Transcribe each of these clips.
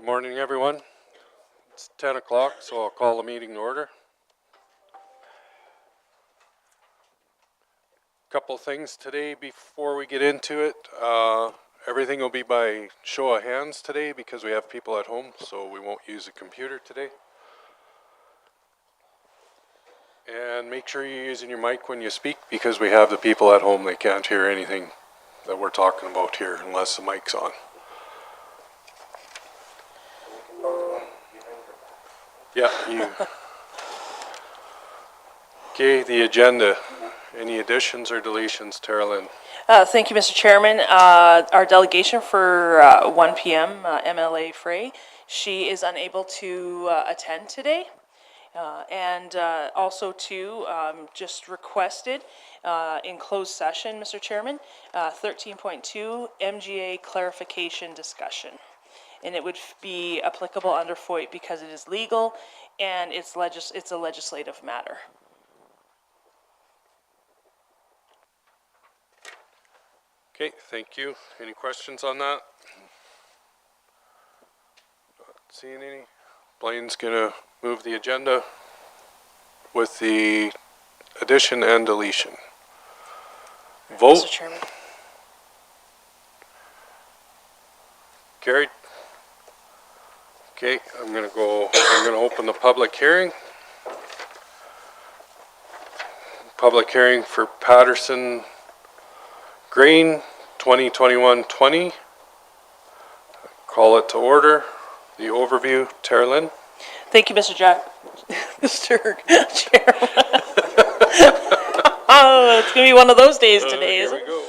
Good morning, everyone. It's 10 o'clock, so I'll call the meeting to order. Couple things today before we get into it. Everything will be by show of hands today because we have people at home, so we won't use a computer today. And make sure you're using your mic when you speak because we have the people at home. They can't hear anything that we're talking about here unless the mic's on. Yeah, you. Okay, the agenda. Any additions or deletions, Tara Lynn? Thank you, Mr. Chairman. Our delegation for 1 p.m., MLA Frey, she is unable to attend today. And also, too, just requested in closed session, Mr. Chairman, 13.2 MGA clarification discussion. And it would be applicable under FOIT because it is legal and it's a legislative matter. Okay, thank you. Any questions on that? Not seeing any. Blaine's gonna move the agenda with the addition and deletion. Vote. Mr. Chairman. Carried. Okay, I'm gonna open the public hearing. Public hearing for Patterson Grain 2021-20. Call it to order. The overview, Tara Lynn. Thank you, Mr. Mr. Chairman. Oh, it's going to be one of those days today, Here isn't we it? go.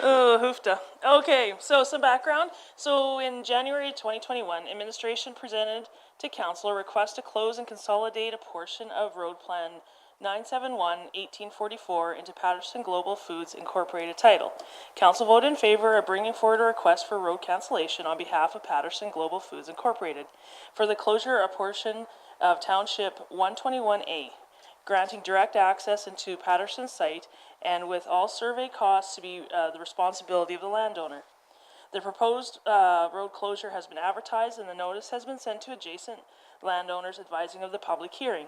Oh, hoofda. Okay, so some background. So in January 2021, administration presented to council a request to close and consolidate a portion of Road Plan 971-1844 into Patterson Global Foods Incorporated title. Council voted in favor of bringing forward a request for road cancellation on behalf of Patterson Global Foods Incorporated for the closure of a portion of Township 121A, granting direct access into Patterson's site and with all survey costs to be the responsibility of the landowner. The proposed road closure has been advertised and the notice has been sent to adjacent landowners advising of the public hearing.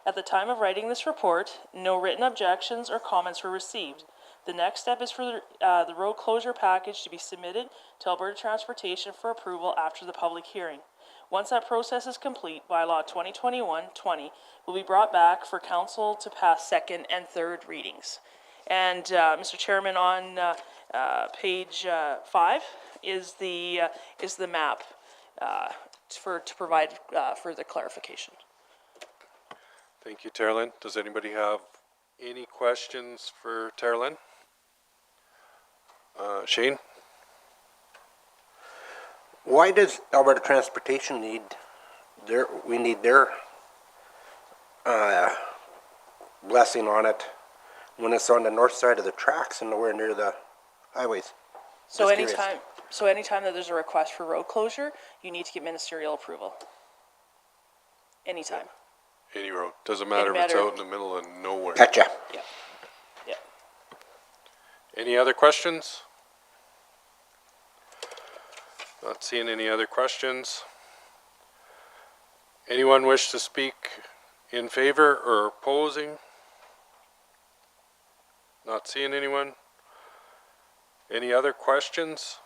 At the time of writing this report, no written objections or comments were received. The next step is for the road closure package to be submitted to Alberta Transportation for approval after the public hearing. Once that process is complete, Bylaw 2021-20 will be brought back for council to pass second and third readings. And Mr. Chairman, on page 5 is the map to provide further clarification. Thank you, Tara Lynn. Does anybody have any questions for Tara Lynn? Shane? Why does Alberta Transportation need their blessing on it when it's on the north side of the tracks and nowhere near the highways? So anytime that there's a request for road closure, you need to get ministerial approval. Anytime. Any road. Doesn't matter if it's out in the middle of nowhere. Gotcha. Yeah. Yeah. Any other questions? Not seeing any other questions. Anyone wish to speak in favor or opposing? Not seeing anyone. Any other questions?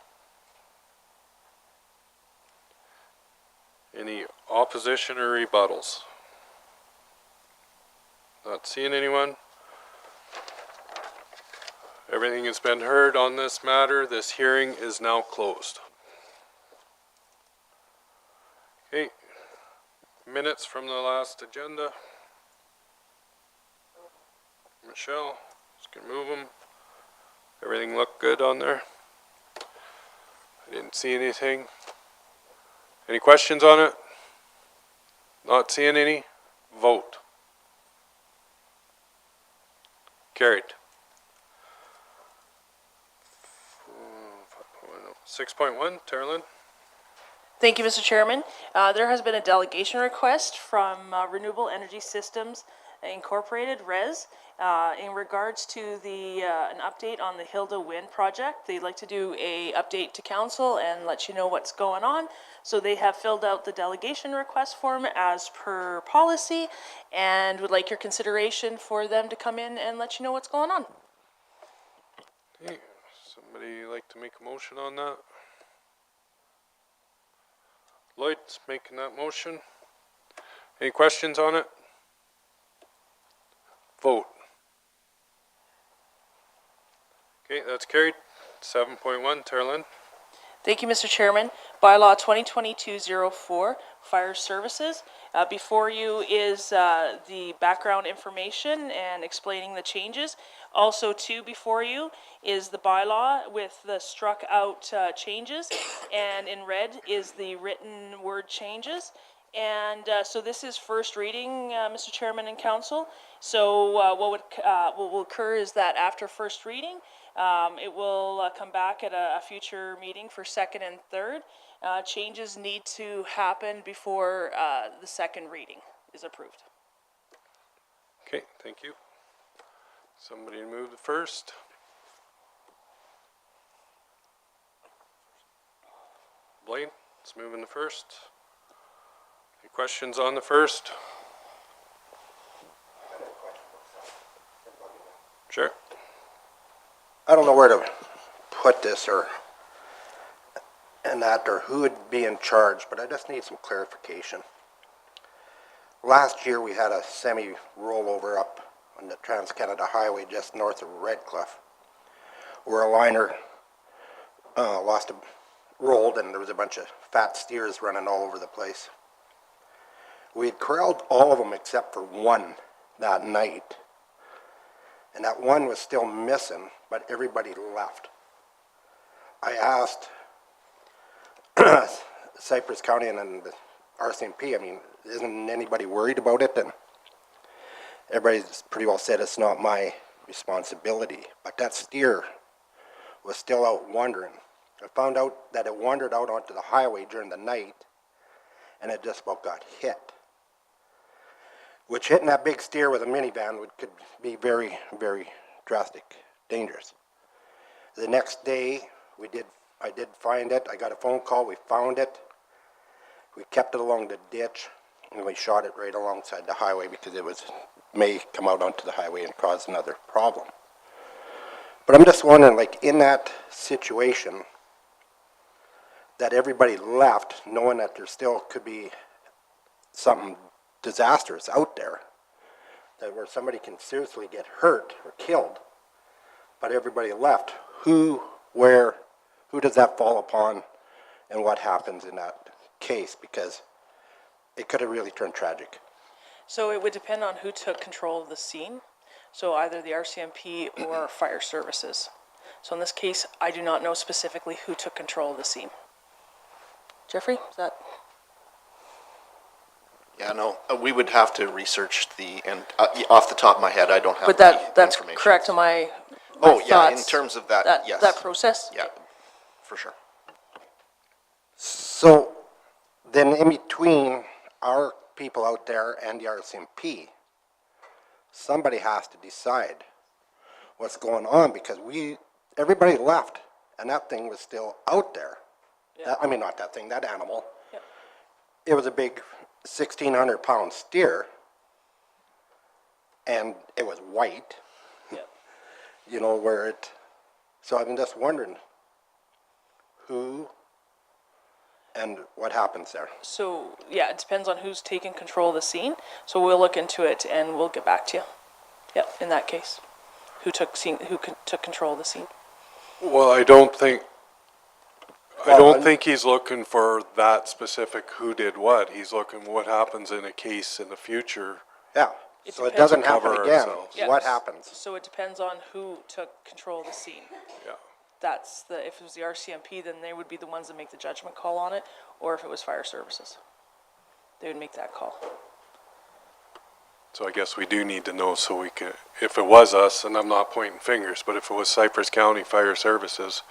Any opposition or rebuttals? Not seeing anyone. Everything has been heard on this matter. This hearing is now closed. Okay, minutes from the last agenda. Michelle, just gonna move them. Everything looked good on there. I didn't see anything. Any questions on it? Not seeing any. Vote. Carried. 6.1, Tara Lynn. Thank you, Mr. Chairman. There has been a delegation request from Renewable Energy Systems Incorporated, Res, in regards to the, an update on the Hilda Wind project. They'd like to do a update to council and let you know what's going on. So they have filled out the delegation request form as per policy and would like your consideration for them to come in and let you know what's going on. Okay, somebody like to make a motion on that? Lloyd's making that motion. Any questions on it? Vote. Okay, that's carried. 7.1, Terlin. Thank you, Mr. Chairman. Bylaw 2022-04, Fire Services. Before you is the background information and explaining the changes. Also, too, before you is the bylaw with the struck out changes. And in red is the written word changes. And so this is first reading, Mr. Chairman and Council. So what will occur is that after first reading, it will come back at a future meeting for second and third. Changes need to happen before the second reading is approved. Okay, thank you. Somebody move the first. Blaine, let's move in the first. Any questions on the first? Sure. I don't know where to put this or who would be in charge, but I just need some clarification. Last year we had a semi rollover up on the Trans-Canada Highway just north of Redcliffe, where a liner rolled and there was a bunch of fat steers running all over the place. We had corralled all of them except for one that night, and that one was still missing, but everybody left. I asked Cypress County and then the RCMP, I mean, isn't anybody worried about it? And everybody's pretty well said it's not my responsibility, but that steer was still out wandering. I found out that it wandered out onto the highway during the night, and it just about got hit. Which hitting that big steer with a minivan could be very, very drastic, dangerous. The next day, I did find it. I got a phone call. We found it. We kept it along the ditch, and we shot it right alongside the highway because it may come out onto the highway and cause another problem. But I'm just wondering, like in that situation, that everybody left, knowing that there still could be something disastrous out there, that where somebody can seriously get hurt or killed, but everybody left. Who does that fall upon, and what happens in that case? Because it could have really turned tragic. So it would depend on who took control of the scene. So either the RCMP or Fire Services. So in this case, I do not know specifically who took control of the scene. Jeffrey, is that? Yeah, no, we would have to research and off the top of my head, I don't have But the that's information. correct to my Oh, yeah, in thoughts, terms of that, yes. that process? Yeah, for sure. So then in between our people out there and the RCMP, somebody has to decide what's going on, because everybody left and that thing was still out there. Yeah. I mean, not that thing, that animal. Yep. It was a big 1,600-pound steer, and it was white, Yep. you know, so I'm just wondering who and what happens there. So, yeah, it depends on who's taking control of the scene. So we'll look into it and we'll get back to you. Yep, in that case. Who took control of the scene? Well, I don't think he's looking for that specific who did what. He's looking what happens in a case in the future. Yeah, It so it depends doesn't on- happen Cover again. ourselves. Yeah. What happens? So it depends on who took control of the scene. Yeah. If it was the RCMP, then they would be the ones that make the judgment call on it, or if it was Fire Services, they would make that call. So I guess we do need to know so we can, if it was us, and I'm not pointing fingers, but if it was Cypress County Fire Services,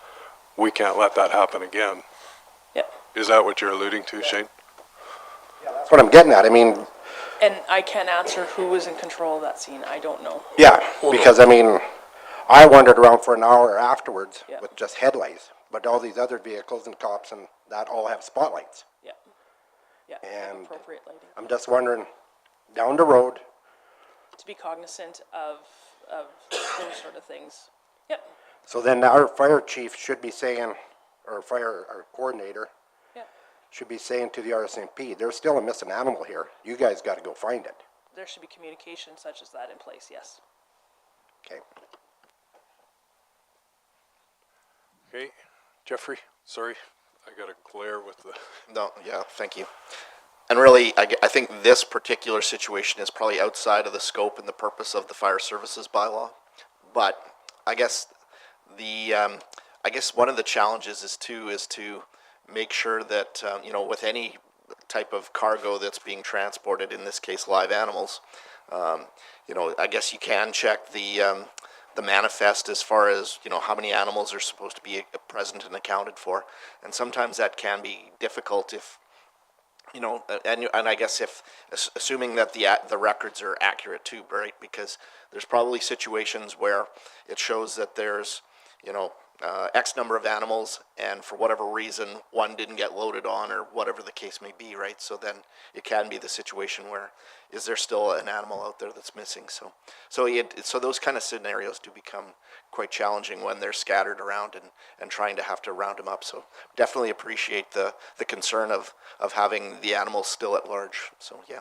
we can't let that happen again. Yep. Is that what you're alluding to, Shane? That's what I'm getting at. I mean, And I can't answer who was in control of that scene. I don't know. Yeah, because I mean, I wandered around for an hour afterwards Yeah. with just headlights, but all these other vehicles and cops and that all have spotlights. Yeah. Yeah. And Appropriate lighting. I'm just wondering, down the road, To be cognizant of those sort of things. Yep. so then our fire chief should be saying, or our coordinator, Yeah. should be saying to the RSMP, there's still a missing animal here. You guys gotta go find it. There should be communication such as that in place, yes. Okay. Okay, Jeffrey, sorry, I got a glare with the, No, yeah, thank you. And really, I think this particular situation is probably outside of the scope and the purpose of the fire services bylaw. But I guess I guess one of the challenges is to make sure that, you know, with any type of cargo that's being transported, in this case, live animals, you know, I guess you can check the manifest as far as, you know, how many animals are supposed to be present and accounted for. And sometimes that can be difficult if, you know, and I guess if, assuming that the records are accurate too, right? Because there's probably situations where it shows that there's, you know, X number of animals, and for whatever reason, one didn't get loaded on, or whatever the case may be, right? So then it can be the situation where, is there still an animal out there that's missing? So those kind of scenarios do become quite challenging when they're scattered around and trying to have to round them up. So definitely appreciate the concern of having the animals still at large. So yeah.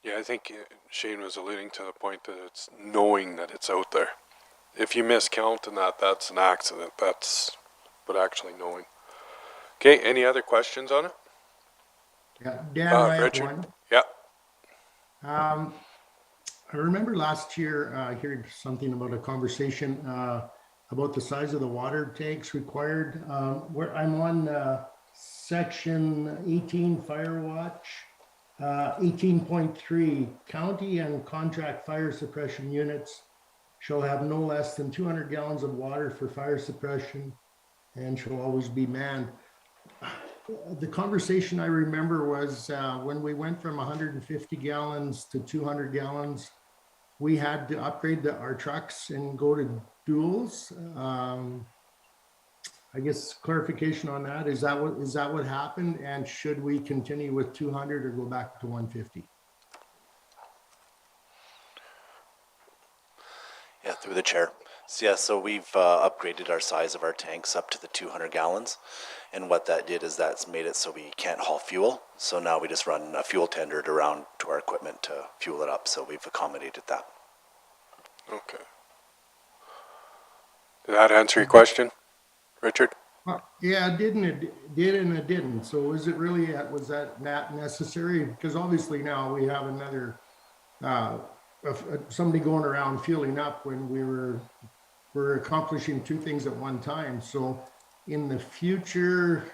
yeah, I think Shane was alluding to the point that it's knowing that it's out there. If you miscount and that's an accident, but actually knowing. Okay, any other questions on it? Yeah, Dan, I have Richard? one. Yeah, I remember last year, I heard something about a conversation about the size of the water tanks required. Where I'm on section 18 Fire Watch, 18.3, county and contract fire suppression units shall have no less than 200 gallons of water for fire suppression and shall always be manned. The conversation I remember was when we went from 150 gallons to 200 gallons, we had to upgrade our trucks and go to duals. I guess clarification on that, is that what happened? And should we continue with 200 or go back to 150? Yeah, through the chair. So yeah, so we've upgraded our size of our tanks up to the 200 gallons. And what that did is that's made it so we can't haul fuel. So now we just run a fuel tender around to our equipment to fuel it up. So we've accommodated that. okay. Did that answer your question, Richard? Yeah, it did and it didn't. So was it really, was that not necessary? Because obviously now we have another, somebody going around fueling up when we're accomplishing two things at one time. So in the future,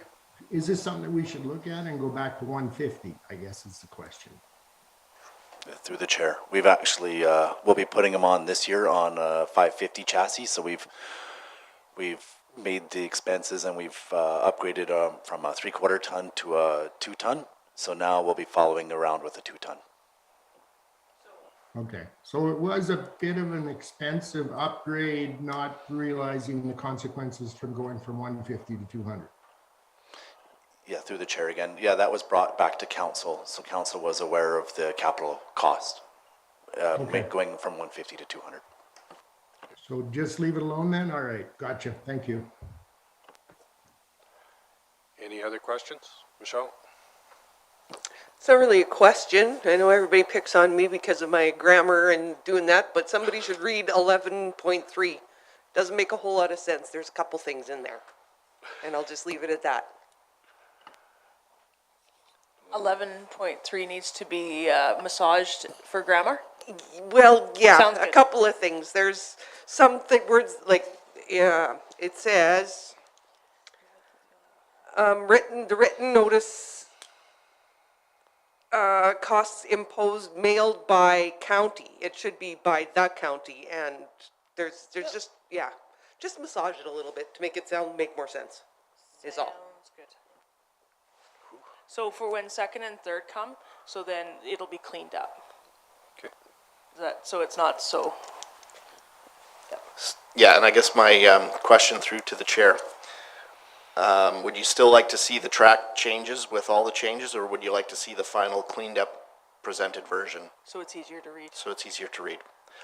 is this something that we should look at and go back to 150? I guess is the question. Through the chair. We've actually, we'll be putting them on this year on a 550 chassis. So we've made the expenses and we've upgraded from a 3/4 ton to a 2 ton. So now we'll be following around with a 2 ton. Okay, so it was a bit of an expensive upgrade, not realizing the consequences from going from 150 to 200. Yeah, through the chair again. Yeah, that was brought back to council. So council was aware of the capital cost, going from 150 to 200. So just leave it alone then? All right, gotcha, thank you. Any other questions? Michelle? It's not really a question. I know everybody picks on me because of my grammar and doing that, but somebody should read 11.3. Doesn't make a whole lot of sense. There's a couple things in there. And I'll just leave it at that. 11.3 needs to be massaged for grammar. Well, yeah, Sounds a good. couple of things. There's some words like, yeah, it says, the written notice costs imposed mailed by county. It should be by the county, and there's just, yeah, just massage it a little bit to make it make more sense, is all. Sounds good. So for when second and third come, so then it'll be cleaned up. Okay. So it's not so, Yeah, and I guess my question through to the chair. Would you still like to see the track changes with all the changes, or would you like to see the final cleaned up presented version so it's easier to read. so it's easier to read?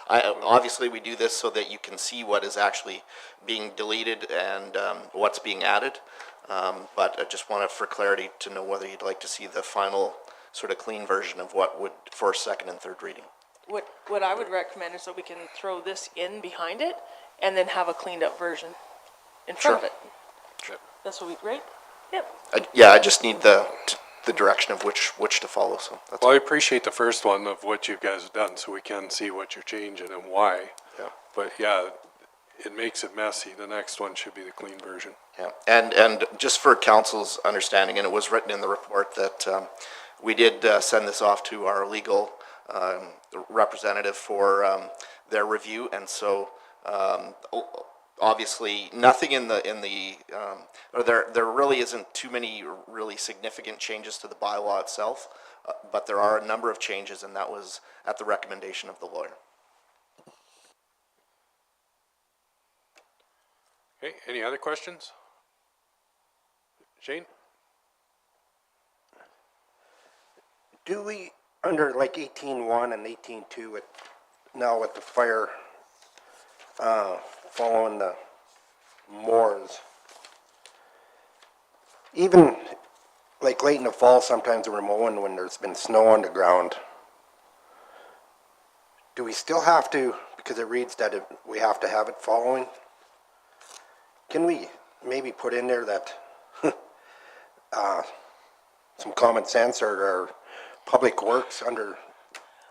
Obviously, we do this so that you can see what is actually being deleted and what's being added. But I just wanted, for clarity, to know whether you'd like to see the final sort of clean version of what would, for second and third reading. What I would recommend is that we can throw this in behind it and then have a cleaned up version in front of Sure. it. This will be great. Yep. Yeah, I just need the direction of which to follow, so that's Well, I appreciate the first one of what you guys have done, so we can see what you're changing and why. Yeah. But yeah, it makes it messy. The next one should be the clean version. Yeah, and just for council's understanding, and it was written in the report that we did send this off to our legal representative for their review, and so obviously nothing in the or there really isn't too many really significant changes to the bylaw itself, but there are a number of changes, and that was at the recommendation of the lawyer. Okay, any other questions? Shane? Do we, under like 18.1 and 18.2, now with the fire, following the moors, even like late in the fall, sometimes we're mowing when there's been snow on the ground, do we still have to, because it reads that we have to have it following? Can we maybe put in there that some common sense or public works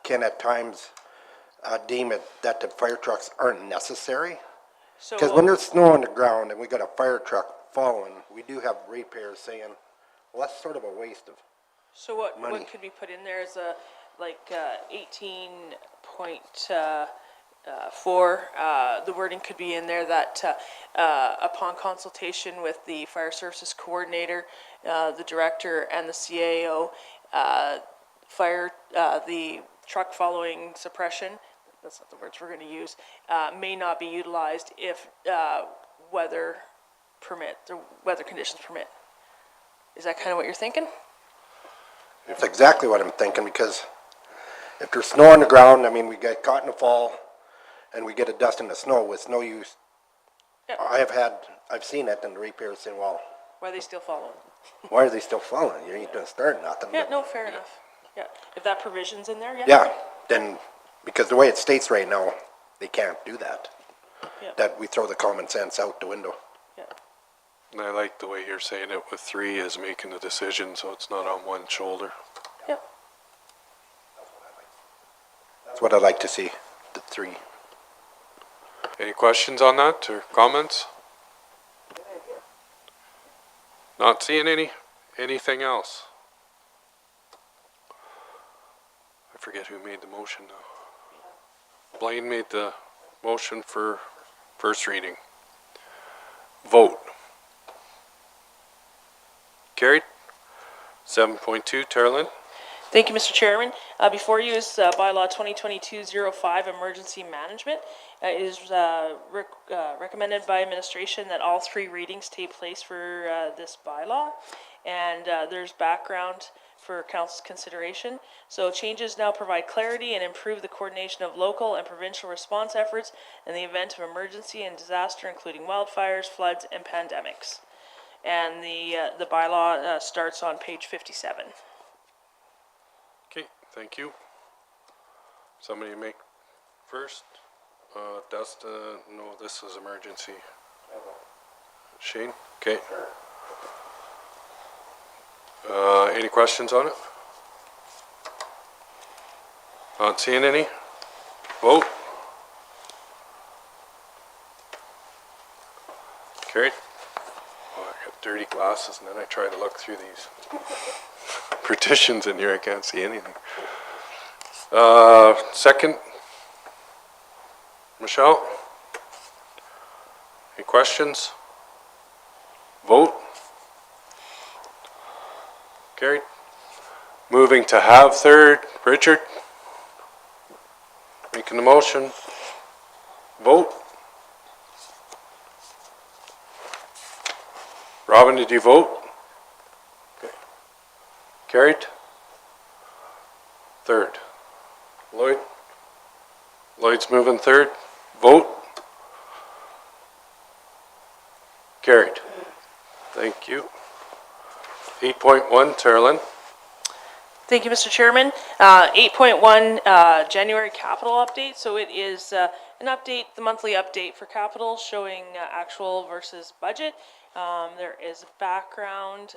can at times deem it that the fire trucks aren't necessary? So Because when there's snow on the ground and we got a fire truck following, we do have ratepayers saying, well, that's sort of a waste of. So what money. could be put in there is a, like, 18.4, the wording could be in there that, upon consultation with the fire services coordinator, the director and the CAO, the truck following suppression, that's not the words we're gonna use, may not be utilized if, weather conditions permit. Is that kind of what you're thinking? It's exactly what I'm thinking, because if there's snow on the ground, I mean, we get caught in the fall and we get a dust in the snow with no use. Yeah. I've seen it, and the ratepayers saying, well, Why are they still following? why are they still following? You ain't gonna start nothing. Yeah, no, fair enough. Yeah, if that provision's in there, yeah. Yeah, then, because the way it states right now, they can't do that. Yeah. That we throw the common sense out the window. Yeah. And I like the way you're saying it with three is making the decision, so it's not on one shoulder. Yeah. That's what I'd like to see, the 3. Any questions on that or comments? Not seeing anything else? I forget who made the motion now. Blaine made the motion for first reading. Vote. Carried. 7.2, Terlin. Thank you, Mr. Chairman. Before you is bylaw 2022-05, emergency management. It is recommended by administration that all 3 readings take place for this bylaw. And there's background for council's consideration. So changes now provide clarity and improve the coordination of local and provincial response efforts in the event of emergency and disaster, including wildfires, floods, and pandemics. And the bylaw starts on page 57. Okay, thank you. Somebody make first. Dustin, no, this is emergency. Shane, okay. Any questions on it? Not seeing any. Vote. Carried. Oh, I got dirty glasses and then I try to look through these partitions in here. I can't see anything. Second. Michelle? Any questions? Vote. Carried. Moving to have third, Richard. Making the motion. Vote. Robin, did you vote? Okay. Carried. Third. Lloyd? Lloyd's moving third. Vote. Carried. Thank you. 8.1, Terlin. Thank you, Mr. Chairman. 8.1, January capital update. So it is an update, the monthly update for capital showing actual versus budget. There is a background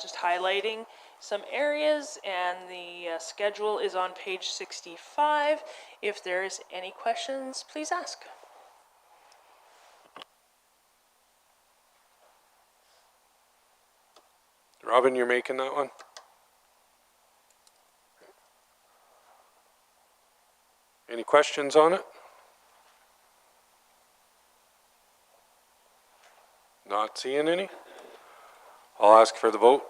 just highlighting some areas, and the schedule is on page 65. If there's any questions, please ask. Robin, you're making that one? Any questions on it? Not seeing any? I'll ask for the vote.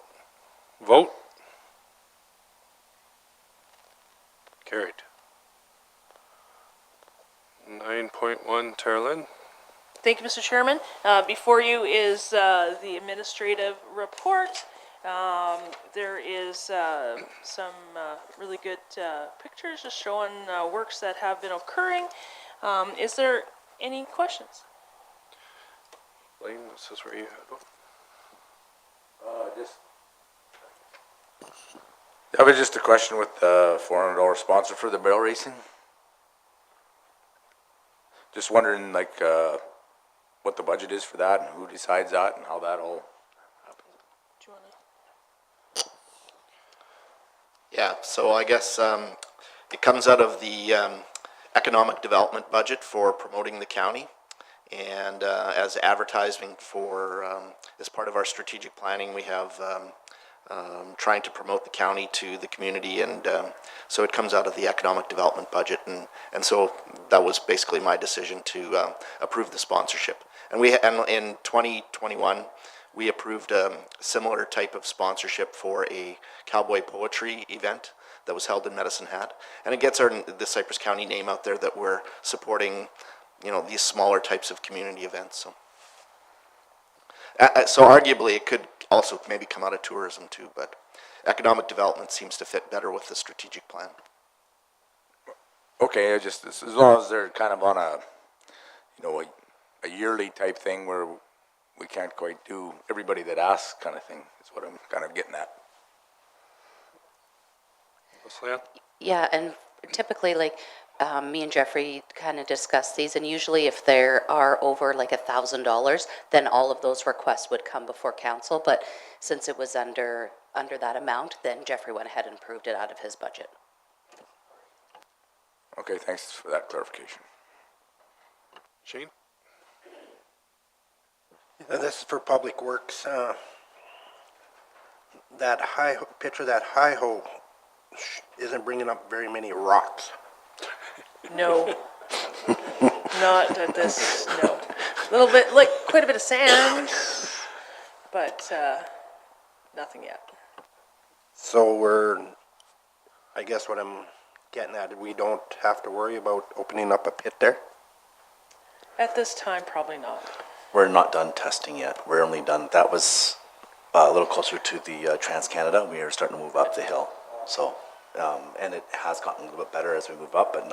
Vote. Carried. 9.1, Terlin. Thank you, Mr. Chairman. Before you is the administrative report. There is some really good pictures just showing works that have been occurring. Is there any questions? Blaine, this is where you had one. That was just a question with the $400 sponsor for the barrel racing. Just wondering, like, what the budget is for that and who decides that and how that all happens. Do you want to? Yeah, so I guess it comes out of the economic development budget for promoting the county, and as advertising for, as part of our strategic planning, we have trying to promote the county to the community, and so it comes out of the economic development budget, and so that was basically my decision to approve the sponsorship. And in 2021, we approved a similar type of sponsorship for a cowboy poetry event that was held in Medicine Hat, and it gets the Cypress County name out there that we're supporting, you know, these smaller types of community events. So arguably it could also maybe come out of tourism too, but economic development seems to fit better with the strategic plan. Okay, just as long as they're kind of on a, you know, a yearly type thing where we can't quite do everybody that asks kind of thing is what I'm kind of getting at. Leanne? Yeah, and typically, like, me and Jeffrey kind of discuss these, and usually if there are over like $1,000, then all of those requests would come before council, but since it was under that amount, then Jeffrey went ahead and approved it out of his budget. Okay, thanks for that clarification. Shane? This is for Public Works. That picture of that hi-ho isn't bringing up very many rocks. No. Not at this, no. A little bit, like, quite a bit of sand, but nothing yet. So I guess what I'm getting at, we don't have to worry about opening up a pit there? At this time, probably not. We're not done testing yet. We're only done, that was a little closer to the Trans-Canada. We are starting to move up the hill. So, and it has gotten a little bit better as we move up, but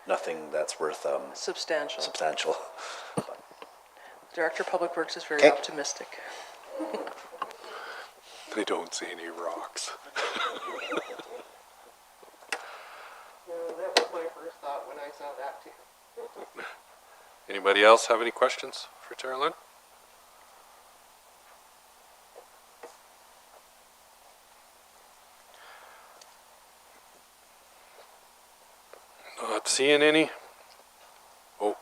nothing that's worth substantial. Director of Public Works is very Okay. optimistic. They don't see any rocks. That was my first thought when I saw that too. Anybody else have any questions for Terlin? Not seeing any. Oh.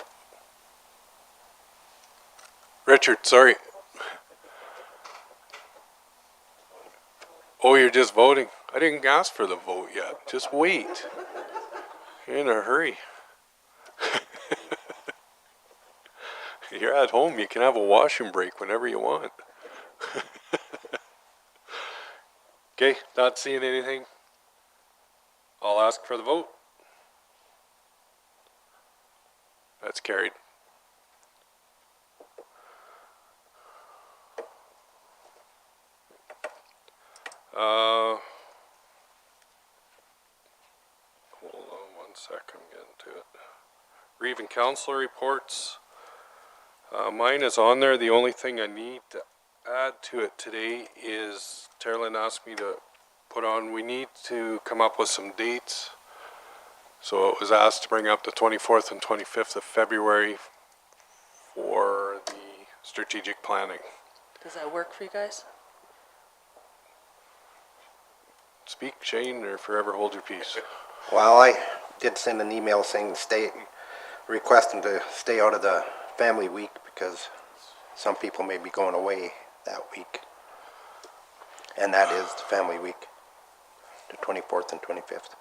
Richard, sorry. Oh, you're just voting. I didn't ask for the vote yet. Just wait. You're in a hurry. You're at home. You can have a washroom break whenever you want. Okay, not seeing anything. I'll ask for the vote. That's carried. Hold on 1 second, I'm getting to it. Reeve council reports. Mine is on there. The only thing I need to add to it today is Terlin asked me to put on, we need to come up with some dates. So it was asked to bring up the 24th and 25th of February for the strategic planning. Does that work for you guys? Speak, Shane, or forever hold your peace. Well, I did send an email saying requesting to stay out of the family week because some people may be going away that week. And that is the family week, the 24th and 25th.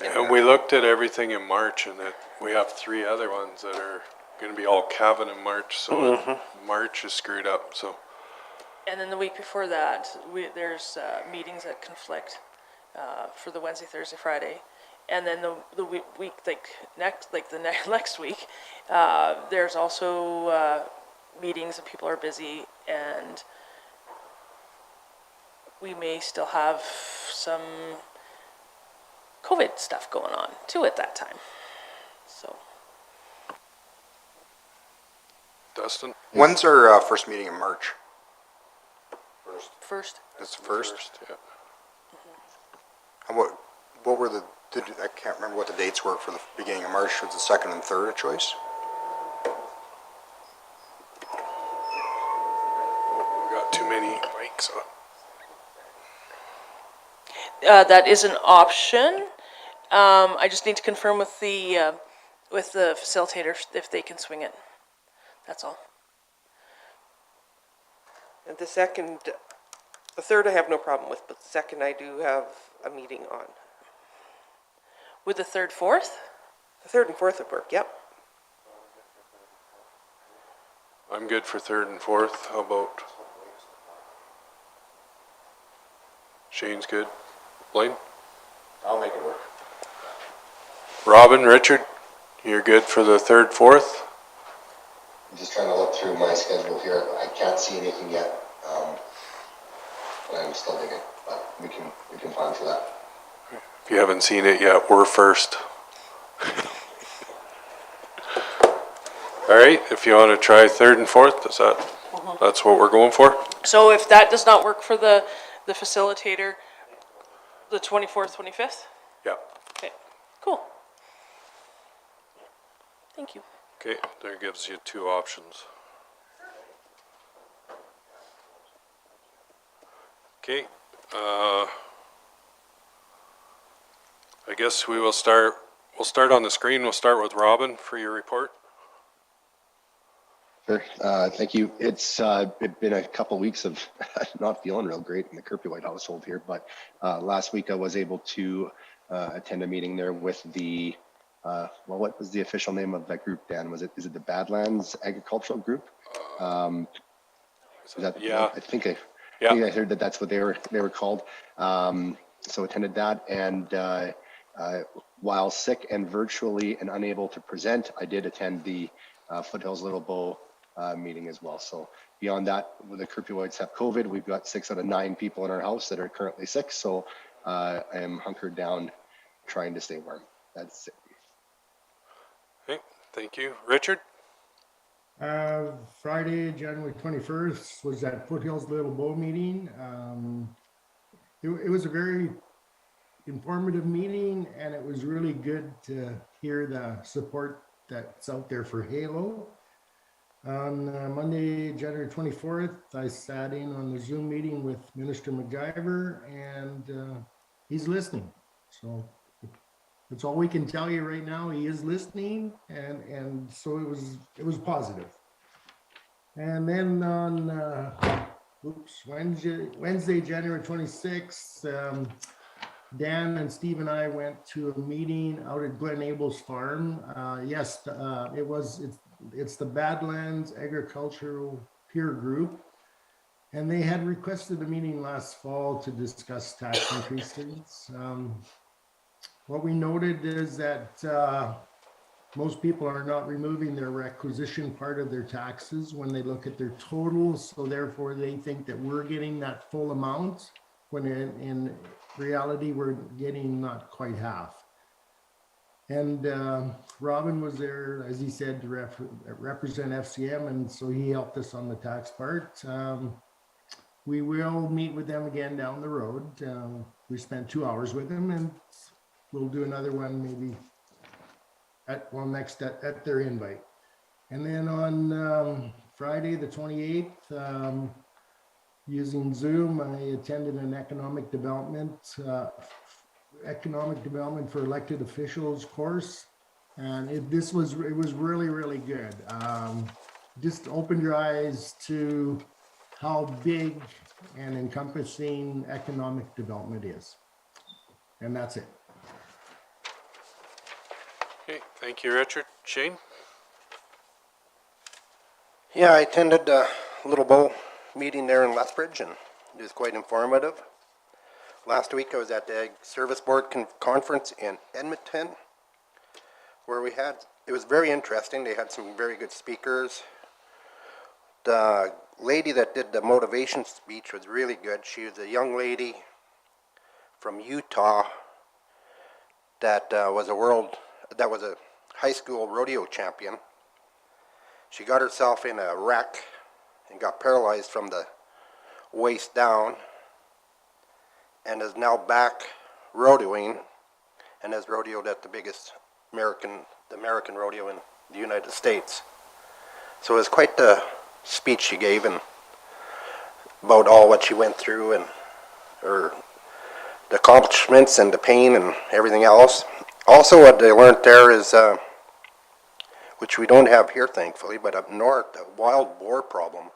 And we looked at everything in March, and that we have 3 other ones that are going to be all Cavan in March, so March is screwed up. So And then the week before that, there's meetings that conflict for the Wednesday, Thursday, Friday. And then the week next week, there's also meetings and people are busy, and we may still have some COVID stuff going on too at that time. So Dustin? When's our first meeting in March? first, It's the first? Yeah. And what were I can't remember what the dates were for the beginning of March. Was the second and third a choice? We got too many mics on. that is an option. I just need to confirm with the facilitator if they can swing it. That's all. And the third I have no problem with, but the second I do have a meeting on. With the third, fourth? The third and fourth would work, yep. I'm good for 3rd and 4th. How about Shane's good? Blaine? I'll make it work. Robin, Richard, you're good for the 3rd, 4th? I'm just trying to look through my schedule here. I can't see anything yet, but I'm still digging. But we can plan for that. If you haven't seen it yet, we're first. All right, if you want to try 3rd and 4th, that's what we're going for? So if that does not work for the facilitator, the 24th, 25th? Yeah. Okay, cool. Thank you. Okay, there gives you 2 options. Okay, I guess we'll start on the screen. We'll start with Robin for your report. Sure. Thank you. It's been a couple weeks of not feeling real great in the Kirpywhite household here, but last week I was able to attend a meeting there with the what was the official name of that group, Dan? Is it the Badlands Agricultural Group? Yeah. I think I heard that's what they were called. So attended that, and while sick and virtually and unable to present, I did attend the Foothills Little Bow meeting as well. So beyond that, with the Kirpywhites have COVID, we've got 6 out of 9 people in our house that are currently sick. So I am hunkered down, trying to stay warm. That's it. Okay, thank you. Richard? Friday, January 21st was that Foothills Little Bow meeting. It was a very informative meeting, and it was really good to hear the support that's out there for Halo. On Monday, January 24th, I sat in on the Zoom meeting with Minister McGyver, and he's listening. So that's all we can tell you right now. He is listening, and so it was positive. And then on Wednesday, January 26th, Dan and Steve and I went to a meeting out at Glen Abel's farm. It's the Badlands Agricultural Peer Group. And they had requested a meeting last fall to discuss tax increases. What we noted is that most people are not removing their requisition part of their taxes when they look at their totals. So therefore they think that we're getting that full amount when in reality, we're getting not quite half. And Robin was there, as he said, to represent FCM, and so he helped us on the tax part. We will meet with them again down the road. We spent 2 hours with them, and we'll do another one maybe at their invite. And then on Friday, the 28th, using Zoom, I attended an economic development for elected officials course, and it was really, really good. Just opened your eyes to how big and encompassing economic development is. And that's it. Okay, thank you, Richard. Shane? Yeah, I attended a Little Bow meeting there in Lethbridge, and it was quite informative. Last week I was at the Ag Service Board conference in Edmonton, where it was very interesting. They had some very good speakers. The lady that did the motivation speech was really good. She was a young lady from Utah that was a high school rodeo champion. She got herself in a wreck and got paralyzed from the waist down, and is now back rodeoing, and has rodeoed at the biggest American rodeo in the United States. So it was quite the speech she gave, and about all what she went through, and her the accomplishments and the pain and everything else. Also, what they learned there is, which we don't have here thankfully, but up north, the wild boar problem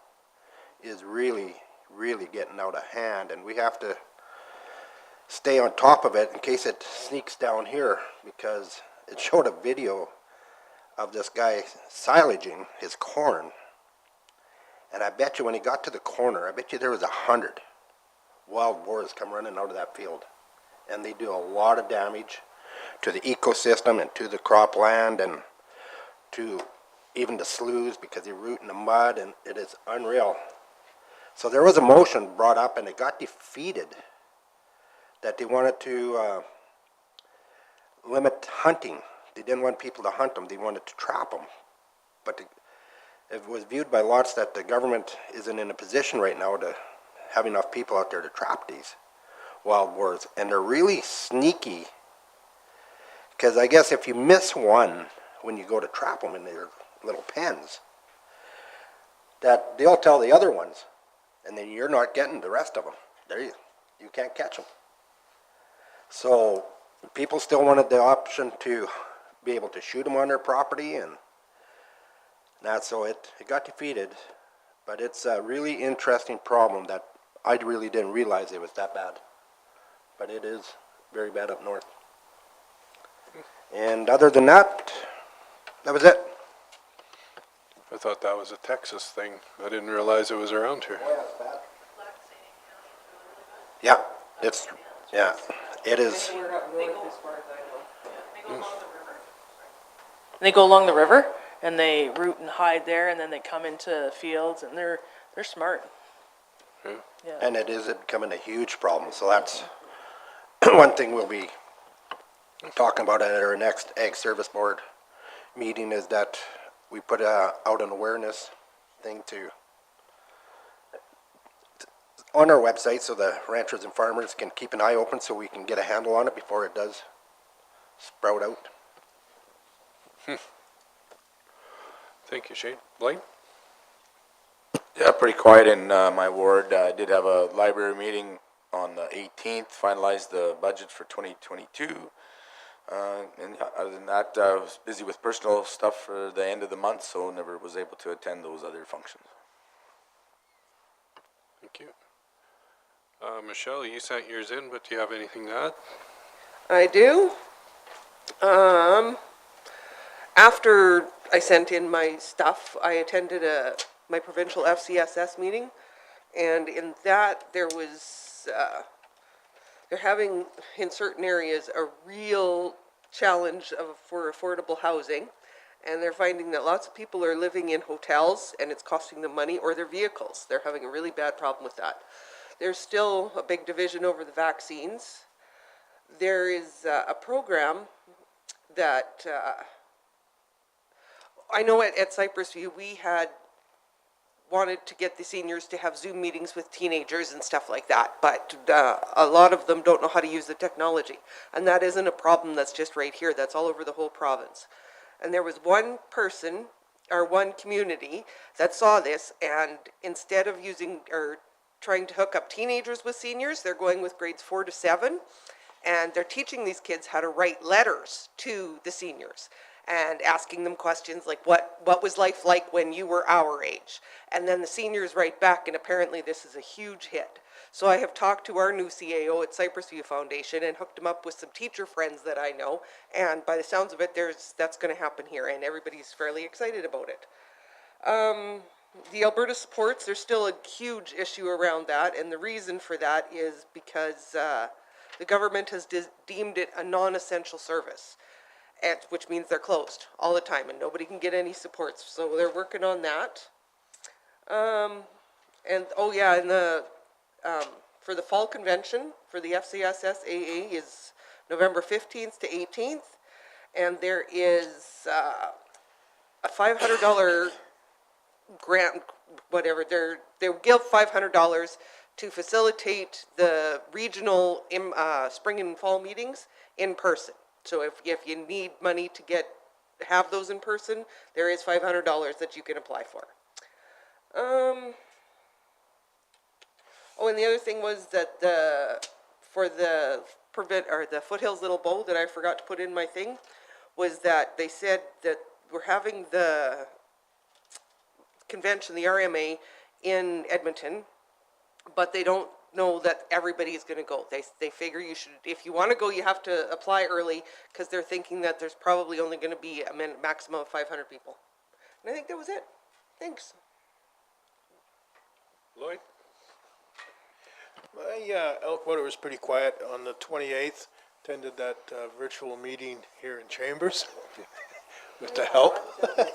is really, really getting out of hand, and we have to stay on top of it in case it sneaks down here, because it showed a video of this guy silaging his corn, and I bet you when he got to the corner, I bet you there was 100 wild boars come running out of that field, and they do a lot of damage to the ecosystem and to the cropland and to even the sloughs, because they root in the mud, and it is unreal. So there was a motion brought up, and it got defeated, that they wanted to limit hunting. They didn't want people to hunt them, they wanted to trap them. But it was viewed by lots that the government isn't in a position right now to have enough people out there to trap these wild boars. And they're really sneaky, because I guess if you miss one when you go to trap them in their little pens, that they'll tell the other ones, and then you're not getting the rest of them. You can't catch them. So people still wanted the option to be able to shoot them on their property, and that, so it got defeated. But it's a really interesting problem that I really didn't realize it was that bad. But it is very bad up north. And other than that, that was it. I thought that was a Texas thing. I didn't realize it was around here. Yeah, it is. They go along the river, and they root and hide there, and then they come into fields, and they're smart. Yeah. And it is becoming a huge problem. So that's one thing we'll be talking about at our next Ag Service Board meeting, is that we put out an awareness thing on our website, so the ranchers and farmers can keep an eye open, so we can get a handle on it before it does sprout out. Thank you, Shane. Blaine? Yeah, pretty quiet in my ward. I did have a library meeting on the 18th, finalized the budget for 2022. And other than that, I was busy with personal stuff for the end of the month, so never was able to attend those other functions. Thank you. Michelle, you sent yours in, but do you have anything to add? I do. After I sent in my stuff, I attended my provincial FCSS meeting, And in that, there was, they're having, in certain areas, a real challenge for affordable housing. And they're finding that lots of people are living in hotels and it's costing them money, or their vehicles. They're having a really bad problem with that. There's still a big division over the vaccines. There is a program that I know at Cypress View we had wanted to get the seniors to have Zoom meetings with teenagers and stuff like that, but a lot of them don't know how to use the technology. And that isn't a problem that's just right here, that's all over the whole province. And there was one person, or one community, that saw this, and instead of using, or trying to hook up teenagers with seniors, they're going with grades 4 to 7, and they're teaching these kids how to write letters to the seniors, and asking them questions like, what was life like when you were our age? And then the seniors write back, and apparently this is a huge hit. So I have talked to our new CAO at Cypress View Foundation and hooked him up with some teacher friends that I know, and by the sounds of it, that's going to happen here, and everybody's fairly excited about it. The Alberta supports, there's still a huge issue around that, and the reason for that is because the government has deemed it a non-essential service, which means they're closed all the time and nobody can get any supports. So they're working on that. And oh yeah, and for the fall convention for the FCSSAA is November 15th to 18th, and there is a $500 grant, whatever, they'll give $500 to facilitate the regional spring and fall meetings in person. So if you need money to have those in person, there is $500 that you can apply for. Oh, and the other thing was that for the Foothills Little Bow that I forgot to put in my thing, was that they said that we're having the convention, the RMA, in Edmonton, but they don't know that everybody is going to go. They figure you should, if you want to go, you have to apply early, because they're thinking that there's probably only going to be a maximum of 500 people. And I think that was it. Thanks. Lloyd? My Elkwater was pretty quiet on the 28th. Attended that virtual meeting here in Chambers with the help.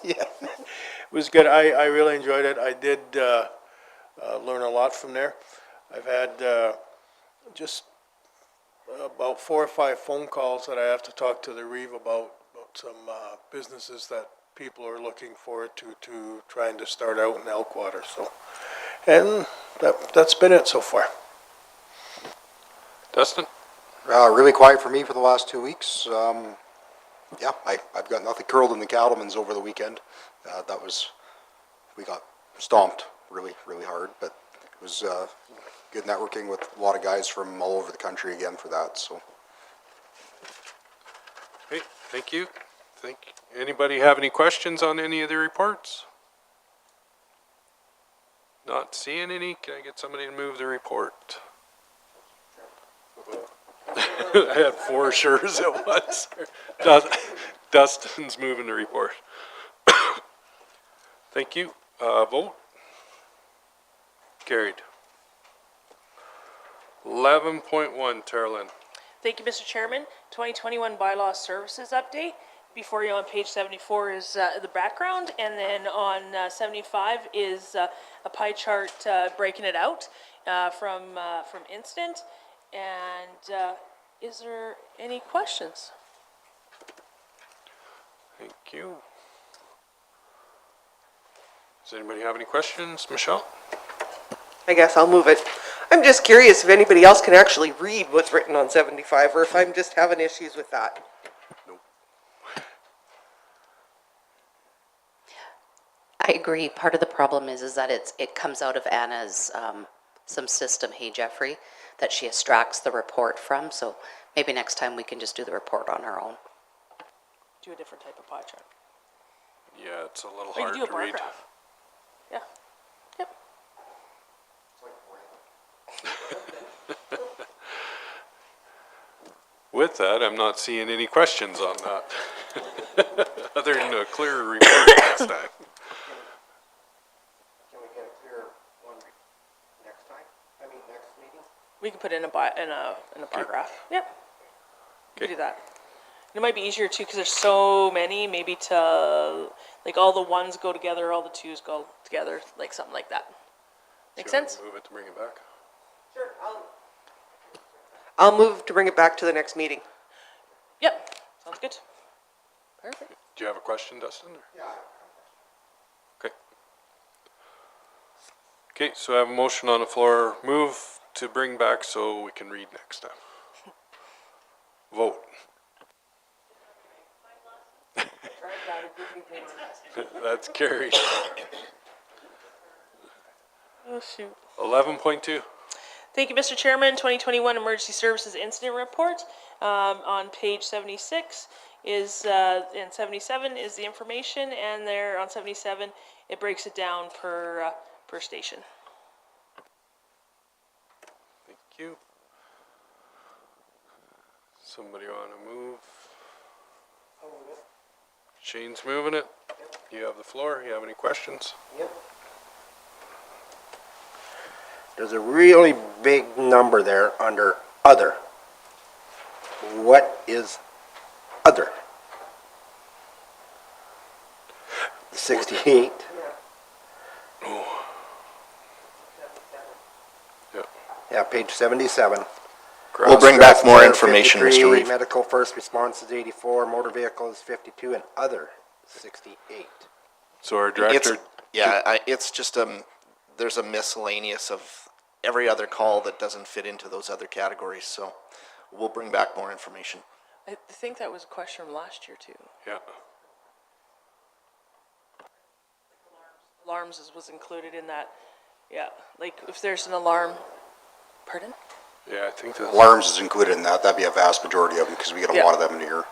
Yeah, it was good. I really enjoyed it. I did learn a lot from there. I've had just about 4 or 5 phone calls that I have to talk to the Reeve about some businesses that people are looking forward to trying to start out in Elkwater. So, and that's been it so far. Dustin? Really quiet for me for the last 2 weeks. Yeah, I've got nothing curled in the cattlemen's over the weekend. We got stomped really, really hard, but it was good networking with a lot of guys from all over the country again for that. So, Hey, thank you. Anybody have any questions on any of the reports? Not seeing any. Can I get somebody to move the report? I had 4 sure's at once. Dustin's moving the report. Thank you. Vote. Carried. 11.1, Tara. Thank you, Mr. Chairman. 2021 bylaw services update. Before you on page 74 is the background, and then on 75 is a pie chart breaking it out from Instant. And is there any questions? Thank you. Does anybody have any questions? Michelle? I guess I'll move it. I'm just curious if anybody else can actually read what's written on 75, or if I'm just having issues with that. I agree. Part of the problem is that it comes out of Anna's some system, Hey Jeffrey, that she extracts the report from. So maybe next time we can just do the report on our own. Do a different type of pie chart. Yeah, it's a little Or you hard do a to bar read. graph. Yeah. Yep. With that, I'm not seeing any questions on that. Other than a clearer report next time. can we get a clear one next We can put in a bar graph. Yep. We can Okay. do that. It might be easier too, because there's so many, maybe to, like, all the ones go together, all the twos go together, like something like that. Make Do you wanna sense? Move it to bring it back. Sure, I'll move to bring it back to the next meeting. Yep, sounds good. Perfect. Do you have a question, Dustin? Yeah. Okay. Okay, so I have a motion on the floor, move to bring back so we can read next time. Vote. That's carried. Oh, shoot. 11.2. Thank you, Mr. Chairman. 2021 Emergency Services Incident Report. On page 76 is, and 77 is the information, and there on 77, it breaks it down per station. Thank you. Somebody want to move? Shane's moving it. You have the floor. You have any questions? Yep. There's a really big number there under other. What is other? 68. Yeah. Yeah, page 77. We'll bring back more Grass information, 53, Mr. Reeve. Medical first response is 84, motor vehicle is 52, and other 68. So our It's, director, yeah, it's just, there's a miscellaneous of every other call that doesn't fit into those other categories, so we'll bring back more information. I think that was a question from last year, too. yeah. Alarms was included in that. Yeah, like if there's an alarm. Pardon? Yeah, I think that's. Alarms is included in that. That'd be a vast majority of them because we get a Yeah. lot of them in here.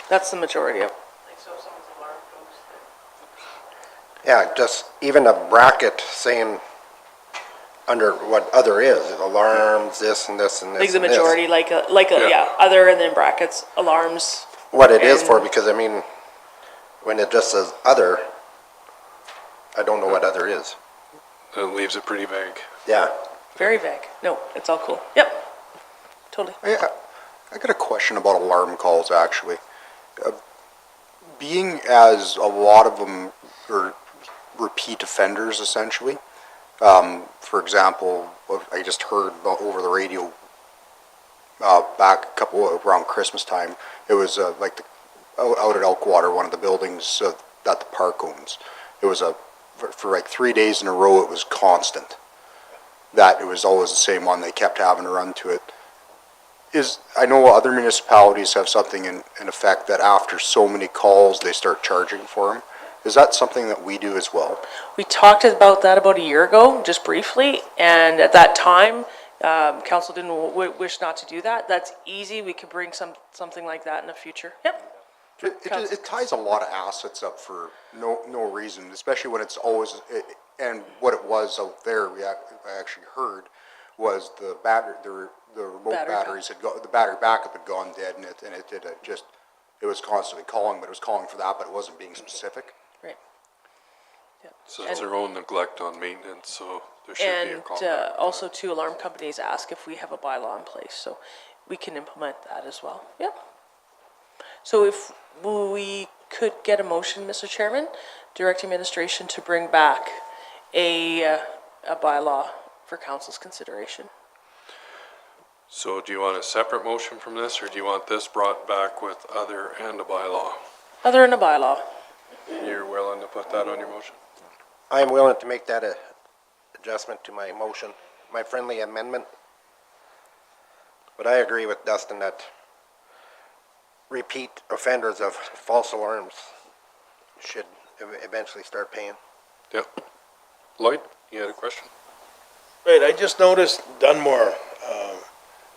That's the majority of. Like, so if someone's alarm goes. Yeah, just even a bracket saying under what other is, alarms, this and this and this. Like the and this. majority, Yeah. yeah, other and then brackets, alarms. What it is for, and- because I mean, when it just says other, I don't know what other is. It leaves it pretty vague. Yeah. Very vague. No, it's all cool. Yep. Totally. I got a question about alarm calls, actually. Being as a lot of them are repeat offenders, essentially. For example, I just heard over the radio back around Christmas time. It was like out at Elkwater, one of the buildings that the park owns. It was for like 3 days in a row. It was constant. That it was always the same one. They kept having to run to it. I know other municipalities have something in effect that after so many calls they start charging for them. Is that something that we do as well? We talked about that about a year ago, just briefly, and at that time, council didn't wish not to do that. That's easy. We could bring something like that in the future. Yep. It ties a lot of assets up for no reason, especially when it's always, and what it was out there, I actually heard, was the remote Battery batteries the battery backup had gone dead, and it was constantly calling, but it was calling for that, but it wasn't being specific. Right. Yep. So it's their own neglect on maintenance, so there should be a And call. also, too, alarm companies ask if we have a bylaw in place, so we can implement that as well. Yep. So if we could get a motion, Mr. Chairman, direct administration to bring back a bylaw for council's consideration. So do you want a separate motion from this, or do you want this brought back with other and a bylaw? Other than a bylaw. You're willing to put that on your motion? I am willing to make that a adjustment to my motion, my friendly amendment. But I agree with Dustin that repeat offenders of false alarms should eventually start paying. Yep. Lloyd, you had a question? Right, I just noticed Dunmore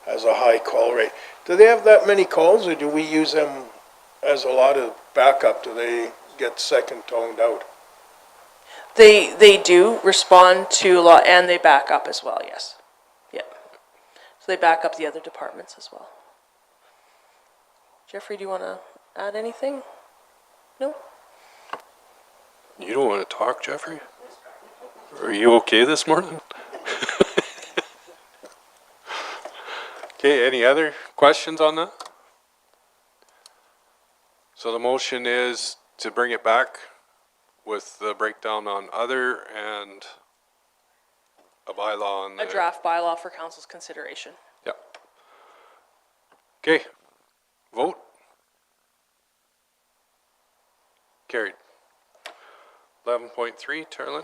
has a high call rate. Do they have that many calls, or do we use them as a lot of backup? Do they get second toned out? They do respond to a lot, and they back up as well, yes. Yep. So they back up the other departments as well. Jeffrey, do you want to add anything? No? You don't want to talk, Jeffrey? Are you okay this morning? Okay, any other questions on that? So the motion is to bring it back with the breakdown on other and a bylaw on the. A draft bylaw for council's consideration. Yep. Okay, vote. Carried. 11.3, Terlin.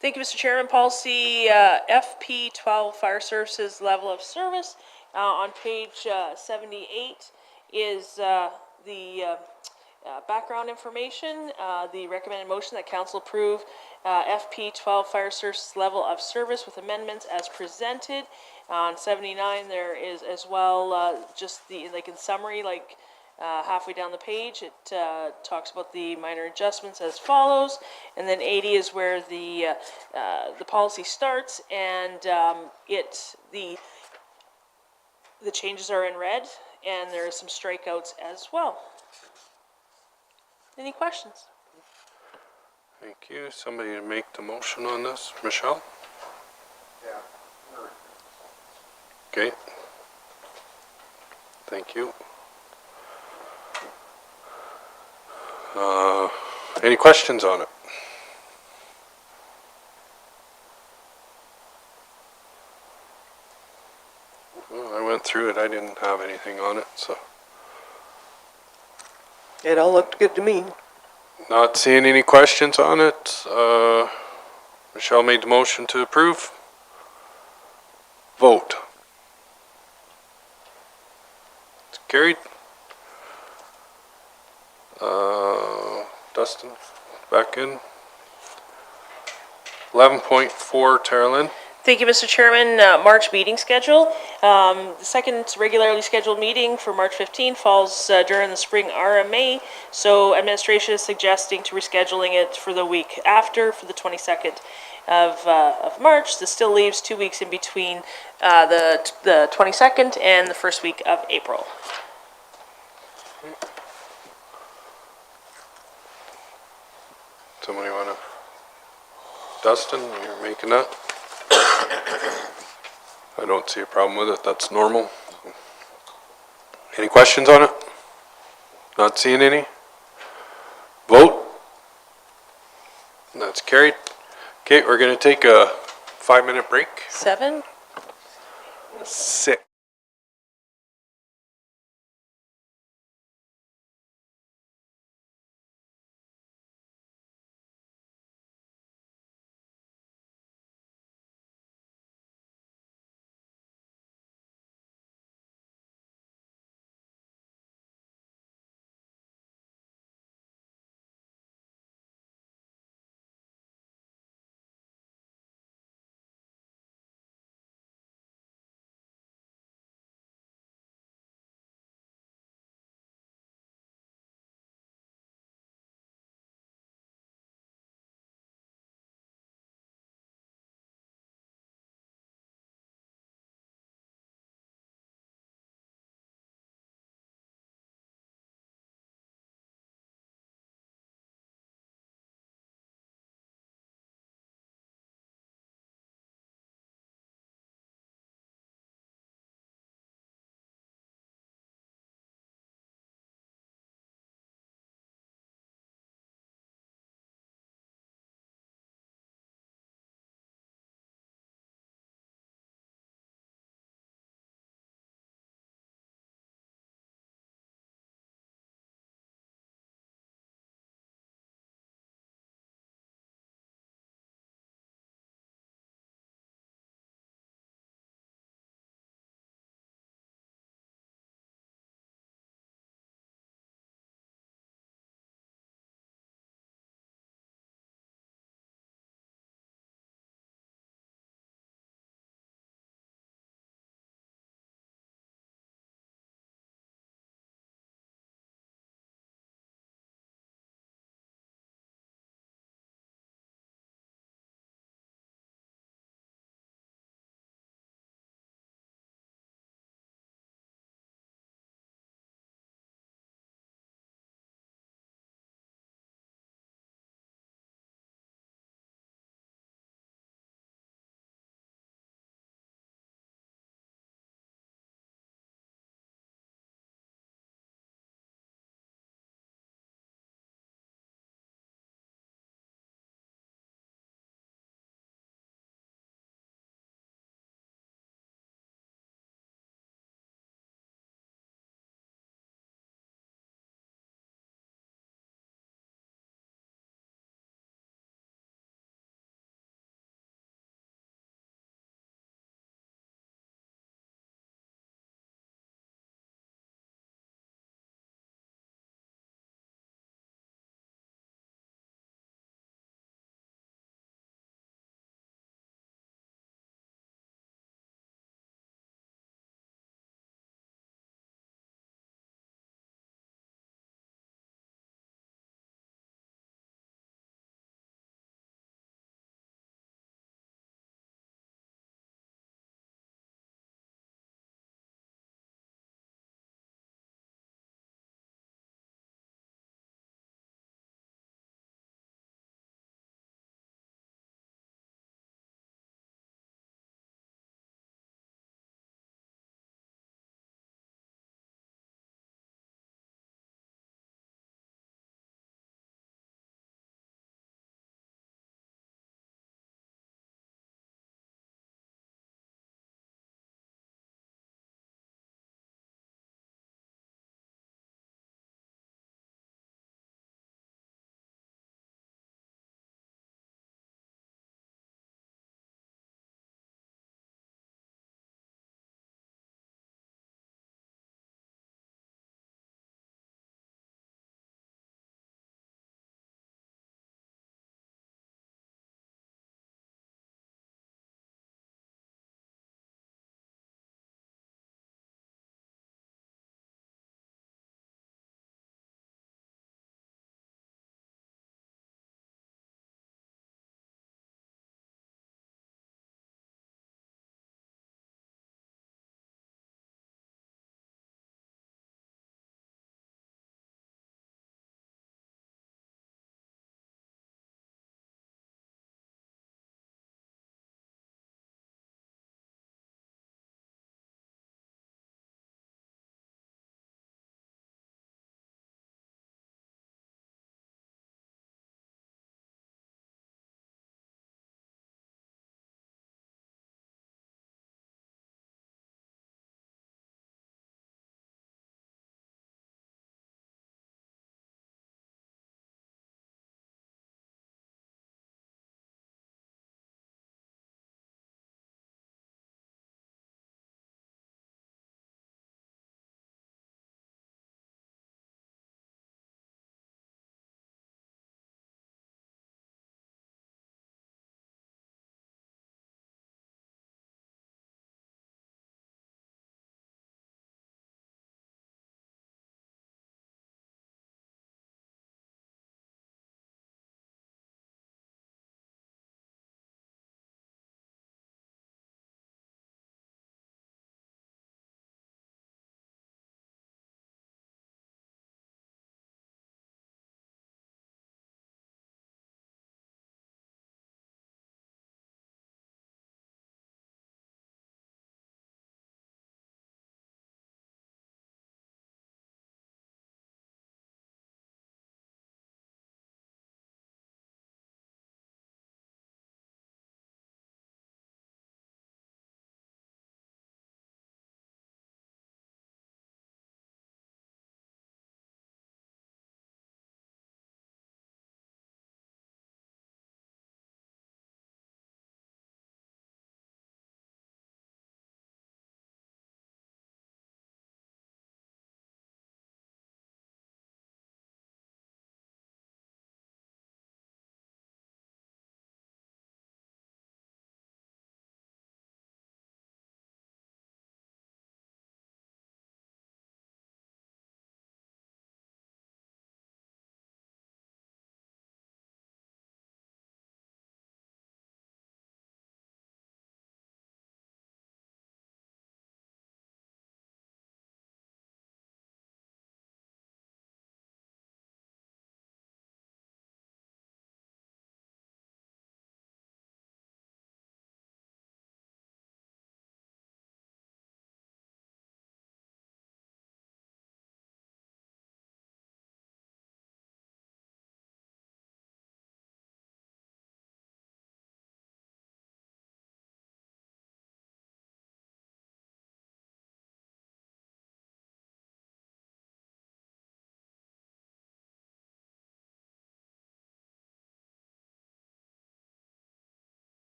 Thank you, Mr. Chairman. Policy FP 12, Fire Services Level of Service. On page 78 is the background information. The recommended motion that council approve FP 12 Fire Services Level of Service with amendments as presented. On 79, there is as well just the, like in summary, like halfway down the page, it talks about the minor adjustments as follows, and then 80 is where the policy starts, and the changes are in red, and there are some strikeouts as well. Any questions? Thank you. Somebody to make the motion on this. Michelle? Okay. Thank you. Any questions on it? Well, I went through it. I didn't have anything on it, so. It all looked good to me. Not seeing any questions on it. Michelle made the motion to approve. Vote. It's carried. Dustin, back in. 11.4, Terlin. Thank you, Mr. Chairman. March meeting schedule. The second regularly scheduled meeting for March 15 falls during the spring RMA, so administration is suggesting to rescheduling it for the week after, for the 22nd of March. This still leaves 2 weeks in between the 22nd and the first week of April. Somebody want to? Dustin, you're making that? I don't see a problem with it. That's normal. Any questions on it? Not seeing any? Vote. That's carried. Okay, we're going to take a 5-minute break. 7? 6.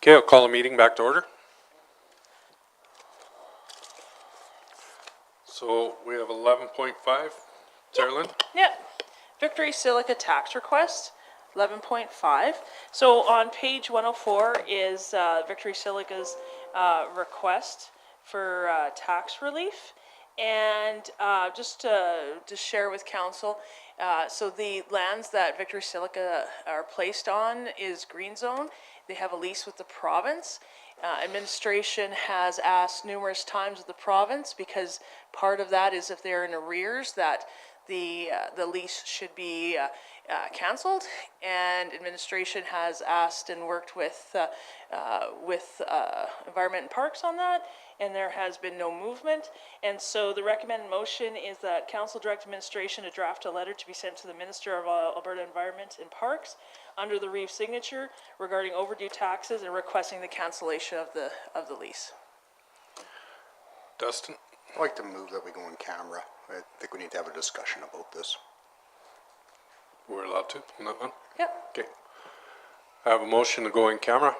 Okay, I'll call the meeting back to order. So we have 11.5. Sarah Yeah. Victory Silica tax request, 11.5. So on page 104 is Victory Silica's request for tax relief. And just to share with council, so the lands that Victory Silica are placed on is green zone. They have a lease with the province. Administration has asked numerous times of the province, because part of that is if they're in arrears, that the lease should be canceled, and administration has asked and worked with Environment and Parks on that, and there has been no movement. And so the recommended motion is that council direct administration to draft a letter to be sent to the Minister of Alberta Environment and Parks under the Reeve signature regarding overdue taxes and requesting the cancellation of the lease. Dustin? I'd like to move that we go on camera. I think we need to have a discussion about this. We're allowed to on that one? Yep. Okay. I have a motion to go in camera.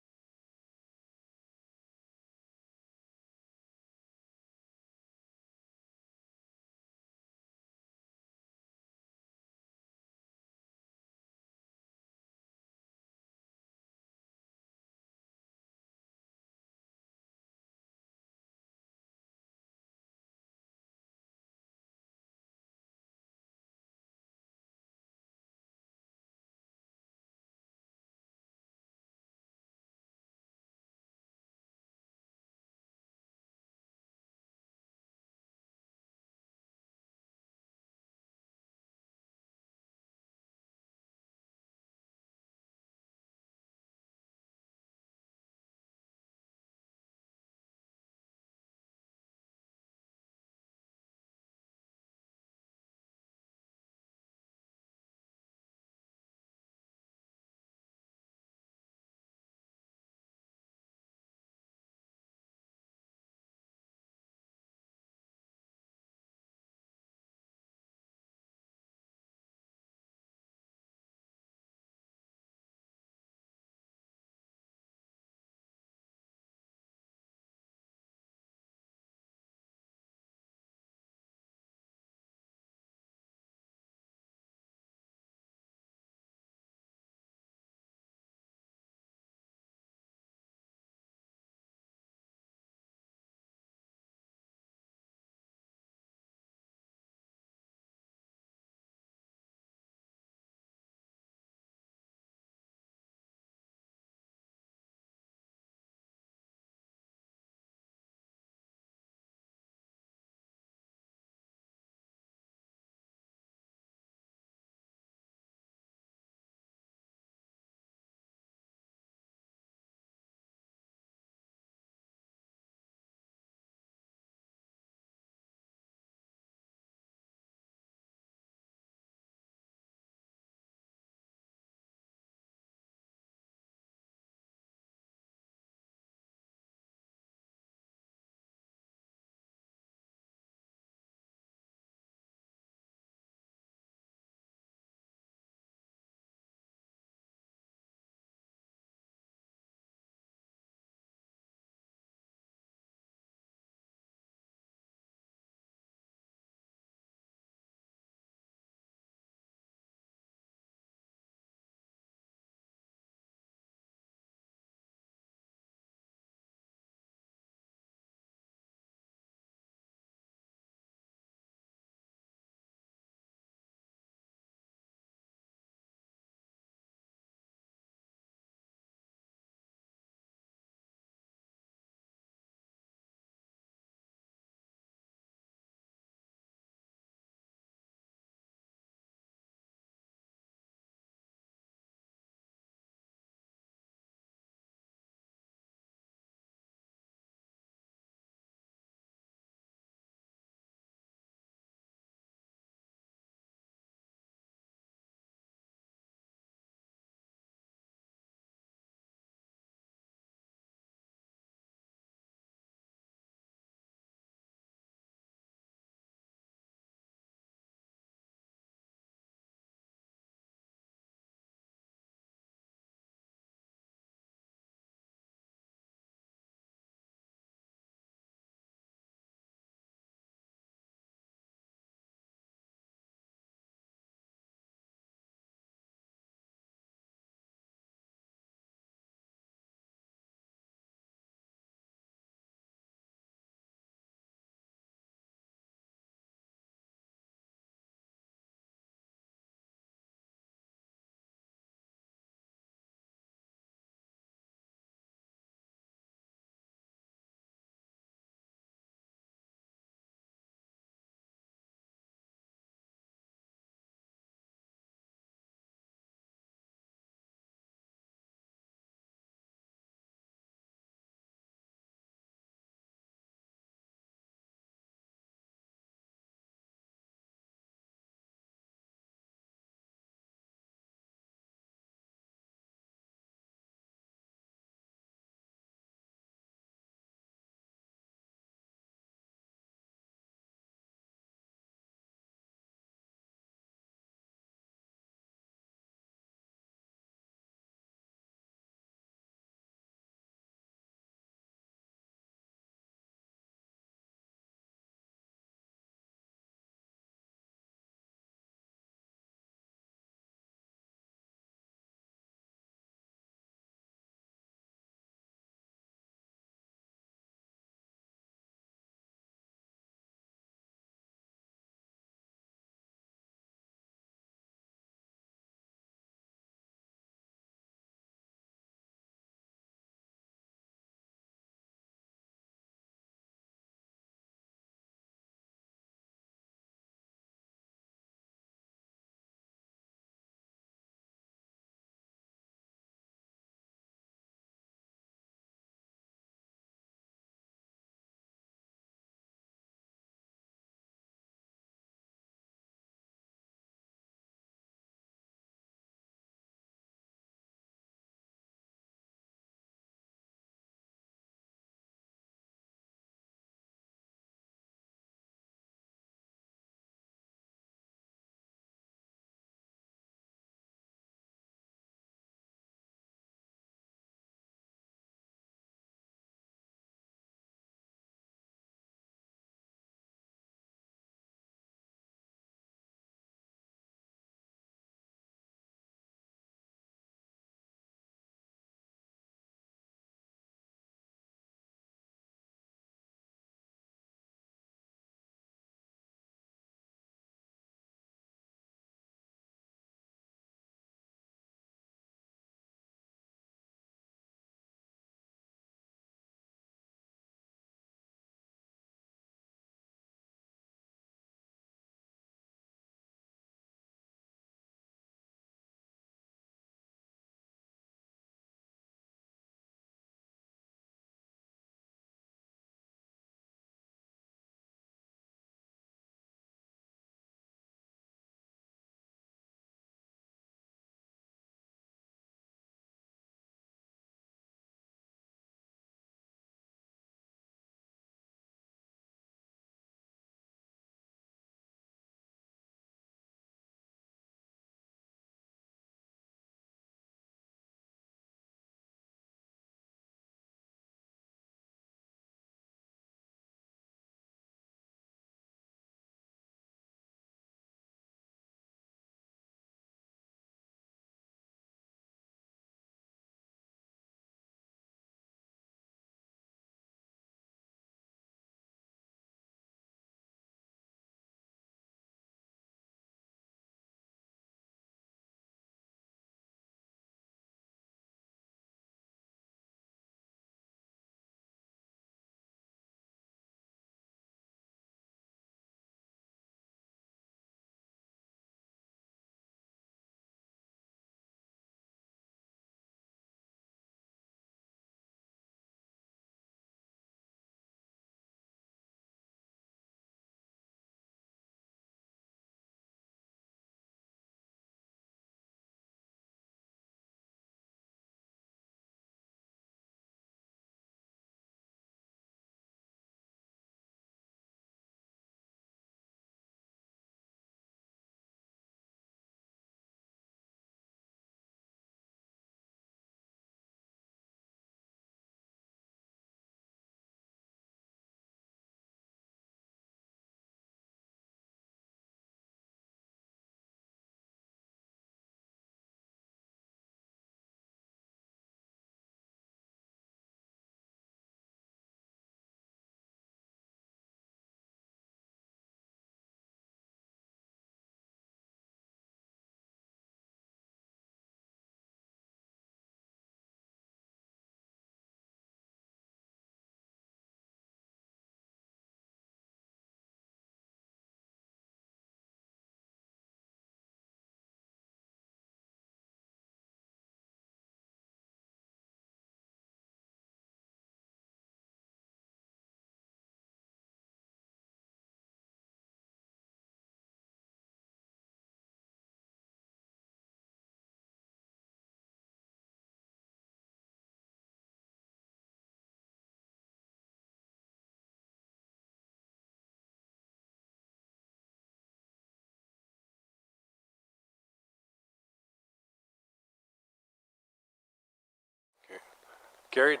Carried.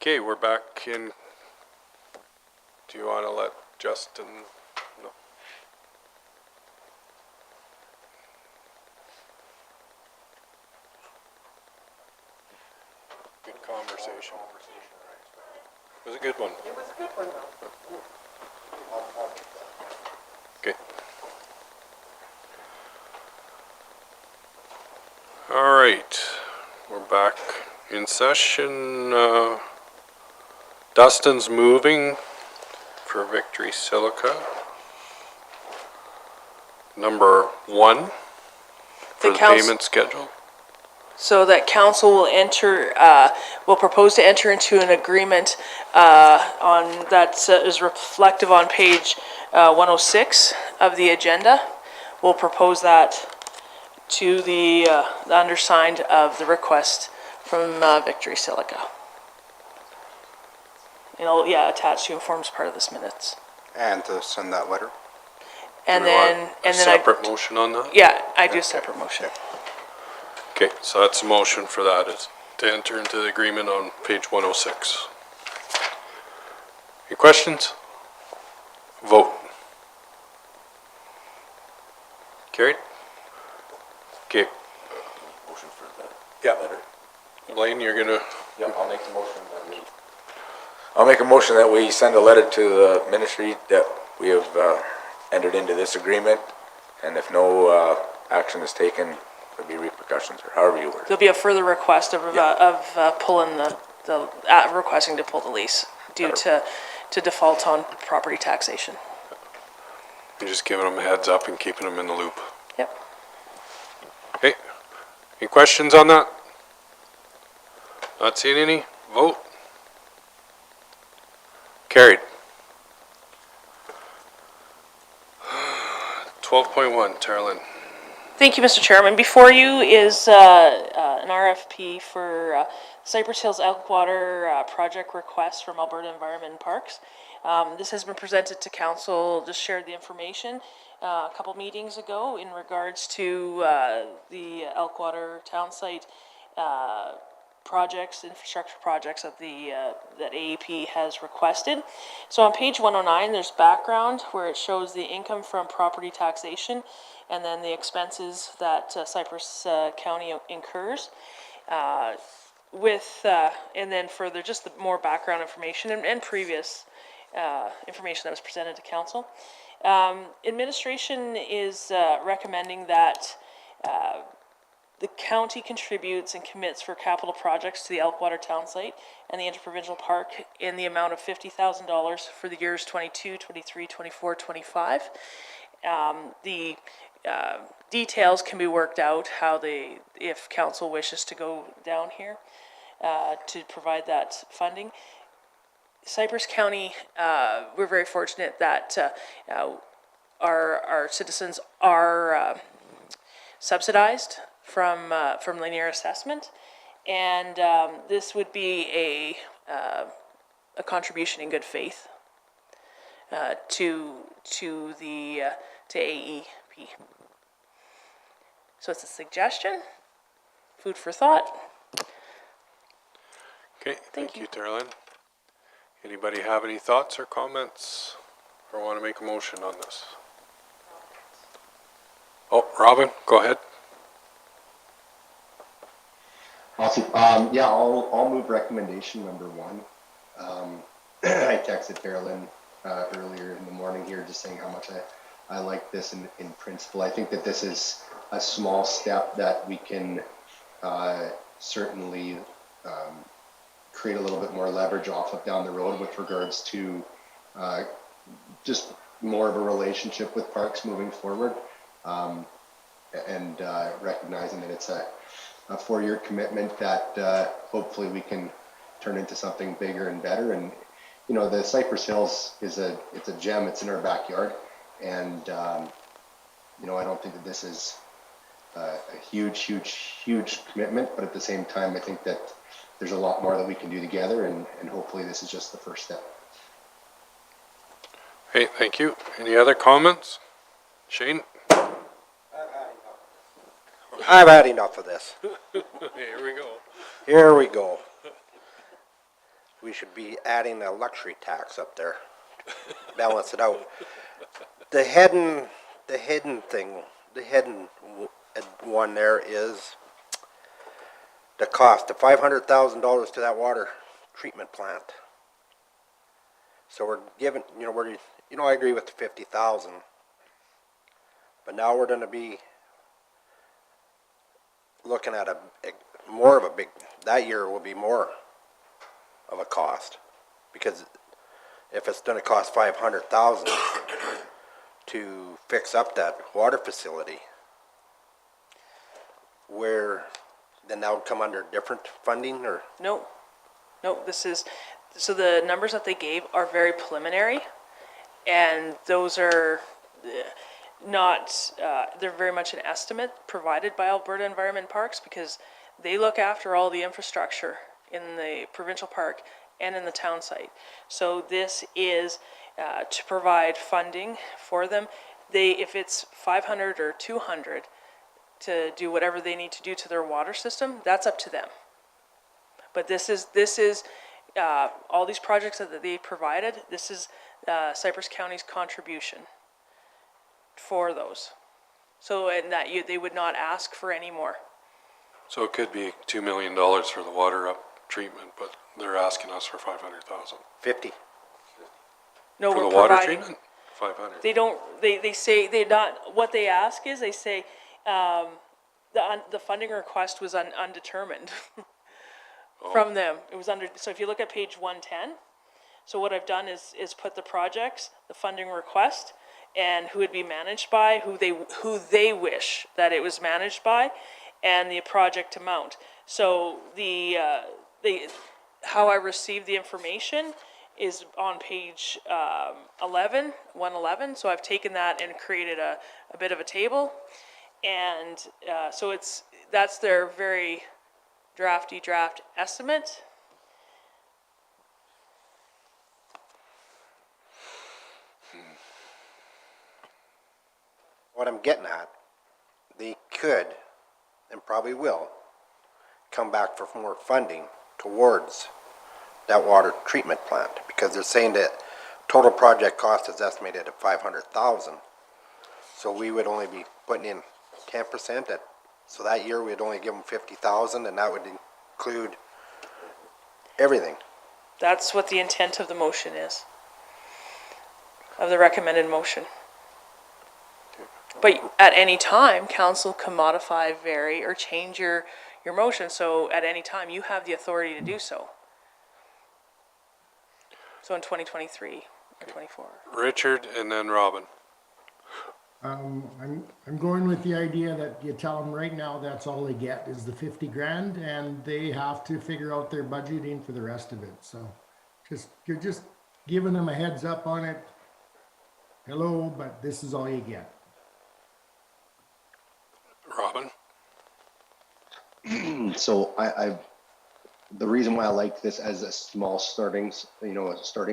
Okay, we're back in. Do you want to let Justin? No. Good conversation. It was a good one. It was a good one, though. Okay. All right, we're back in session. Dustin's moving for Victory Silica. Number 1 for the payment schedule. So that council will will propose to enter into an agreement on that is reflective on page 106 of the agenda. We'll propose that to the undersigned of the request from Victory Silica. It'll, attached to and forms part of this minutes. And to send that letter. And Do we want then, a separate motion on that? Yeah, I do a separate motion. Okay, so that's the motion for that, is to enter into the agreement on page 106. Any questions? Vote. Carried? Okay. Motion for that. Yeah. Letter. Blaine, you're gonna, Yeah, I'll make the motion that we. I'll make a motion that we send a letter to the ministry that we have entered into this agreement, and if no action is taken, there'll be repercussions, or however you word it. There'll be a further request of pulling requesting to pull the lease due to default on property taxation. you're just giving them a heads up and keeping them in the loop. Yep. Okay, any questions on that? Not seeing any? Vote. Carried. 12.1, Terlin. Thank you, Mr. Chairman. Before you is an RFP for Cypress Hills Elkwater project request from Alberta Environment and Parks. This has been presented to council, just shared the information a couple meetings ago in regards to the Elkwater town site projects, infrastructure projects that that AEP has requested. So on page 109, there's background where it shows the income from property taxation and then the expenses that Cypress County incurs. And then further, just the more background information and previous information that was presented to council. Administration is recommending that the county contributes and commits for capital projects to the Elkwater town site and the interprovincial park in the amount of $50,000 for the years 22, 23, 24, 25. The details can be worked out if council wishes to go down here to provide that funding. Cypress County, we're very fortunate that our citizens are subsidized from linear assessment, and this would be a contribution in good faith to AEP. So it's a suggestion, food for thought. Okay, thank you, Terlin. Anybody have any thoughts or comments, or want to make a motion on this? Oh, Robin, go ahead. Awesome. Yeah, I'll move recommendation number 1. I texted Carolyn earlier in the morning here just saying how much I like this in principle. I think that this is a small step that we can certainly create a little bit more leverage off of down the road with regards to just more of a relationship with parks moving forward, and recognizing that it's a 4-year commitment that hopefully we can turn into something bigger and better. And you know, the Cypress Hills it's a gem. It's in our backyard, and you know, I don't think that this is a huge commitment, but at the same time, I think that there's a lot more that we can do together, and hopefully this is just the first step. Hey, thank you. Any other comments? Shane? I've had enough of this. Here we go. Here we go. We should be adding a luxury tax up there. Balance it out. The hidden one there is the cost of $500,000 to that water treatment plant. So we're giving, I agree with the 50,000, but now we're going to be looking at that year will be more of a cost, because if it's going to cost 500,000 to fix up that water facility, then that would come under different funding, or? No, so the numbers that they gave are very preliminary, and those are not, they're very much an estimate provided by Alberta Environment Parks, because they look after all the infrastructure in the provincial park and in the town site. So this is to provide funding for them. If it's 500 or 200 to do whatever they need to do to their water system, that's up to them. But this is all these projects that they provided, this is Cypress County's contribution for those. So, and that they would not ask for any more. So it could be $2 million for the water up treatment, but they're asking us for 500,000. 50. No, For we're the water providing. treatment? 500. They don't, they say, they not, what they ask is, they say, the funding request was undetermined from them. It was so if you look at page 110, so what I've done is put the projects, the funding request, and who it'd be managed by, who they wish that it was managed by, and the project amount. So how I received the information is on page 111. So I've taken that and created a bit of a table, and so that's their very draft estimate. What I'm getting at, they could, and probably will, come back for more funding towards that water treatment plant, because they're saying that total project cost is estimated at 500,000. So we would only be putting in 10%. So that year we'd only give them 50,000, and that would include everything. That's what the intent of the motion is, of the recommended motion. But at any time, council can modify, vary, or change your motion. So at any time, you have the authority to do so. So in 2023 or 24. Richard and then Robin. I'm going with the idea that you tell them right now that's all they get is the 50 grand, and they have to figure out their budgeting for the rest of it. So you're just giving them a heads up on it. Hello, but this is all you get. Robin? So the reason why I like this as a small starting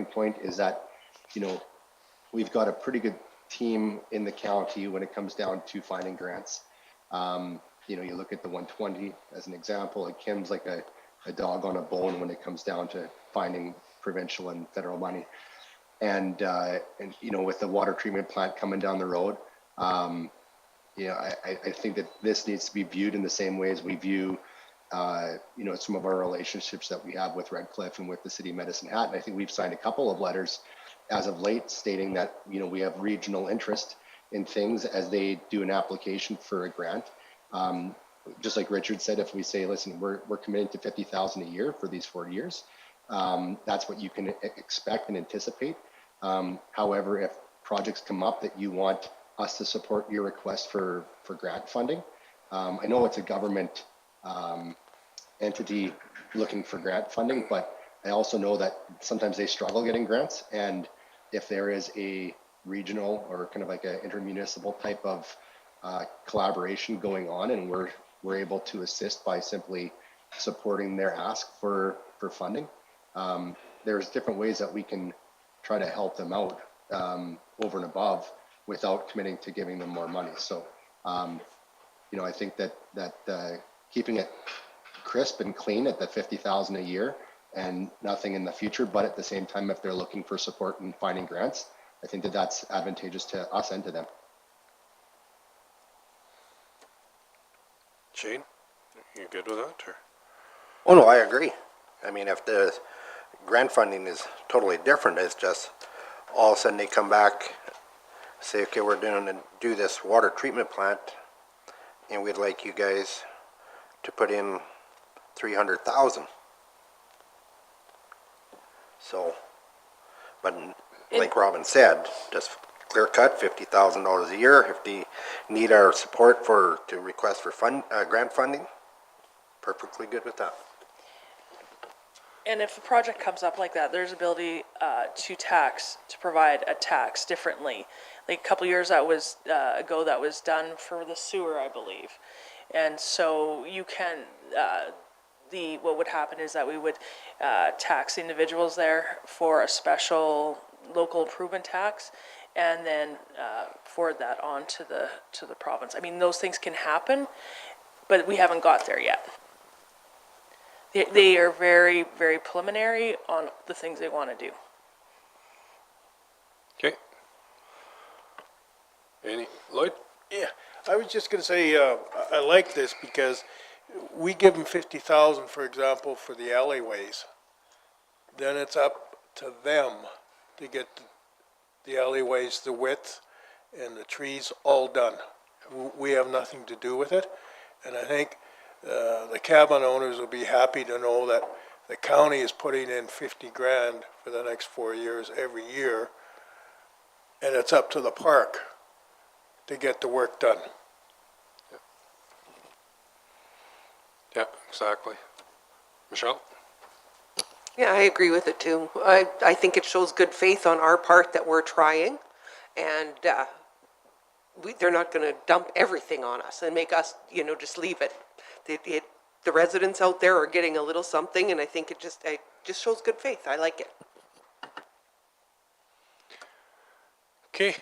point is that, we've got a pretty good team in the county when it comes down to finding grants. You look at the 120 as an example, like Kim's like a dog on a bone when it comes down to finding provincial and federal money. And with the water treatment plant coming down the road, I think that this needs to be viewed in the same way as we view, some of our relationships that we have with Red Cliff and with the city of Medicine Hat. And I think we've signed a couple of letters as of late stating that, we have regional interest in things as they do an application for a grant. Just like Richard said, if we say, listen, we're committing to 50,000 a year for these 4 years, that's what you can expect and anticipate. However, if projects come up that you want us to support your request for grant funding, I know it's a government entity looking for grant funding, but I also know that sometimes they struggle getting grants. And if there is a regional or kind of like an intermunicipal type of collaboration going on, and we're able to assist by simply supporting their ask for funding, there's different ways that we can try to help them out over and above without committing to giving them more money. So, I think that keeping it crisp and clean at the 50,000 a year and nothing in the future. But at the same time, if they're looking for support and finding grants, I think that that's advantageous to us and to them. Shane, you good with that, or? Oh, no, I agree. I mean, if the grant funding is totally different, it's just all of a sudden they come back, say, okay, we're going to do this water treatment plant, and we'd like you guys to put in 300,000. So, but like Robin said, just clear cut, $50,000 a year. If they need our support to request for grant funding, perfectly good with that. And if a project comes up like that, there's ability to provide a tax differently. Like a couple years ago, that was done for the sewer, I believe. And so you can, what would happen is that we would tax individuals there for a special local improvement tax, and then forward that on to the province. I mean, those things can happen, but we haven't got there yet. They are very, very preliminary on the things they want to do. Okay. Lloyd? Yeah, I was just gonna say, I like this because we give them 50,000, for example, for the alleyways. Then it's up to them to get the alleyways, the width, and the trees all done. We have nothing to do with it, and I think the cabin owners will be happy to know that the county is putting in 50 grand for the next 4 years every year, and it's up to the park to get the work done. Yeah, exactly. Michelle? Yeah, I agree with it too. I think it shows good faith on our part that we're trying, and they're not going to dump everything on us and make us, just leave it. The residents out there are getting a little something, and I think it just shows good faith. I like it. Okay.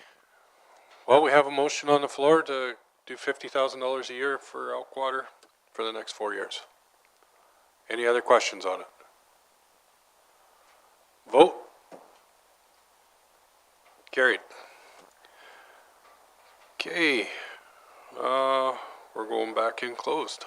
Well, we have a motion on the floor to do $50,000 a year for elk water for the next 4 years. Any other questions on it? Vote. Carried. Okay. We're going back in closed.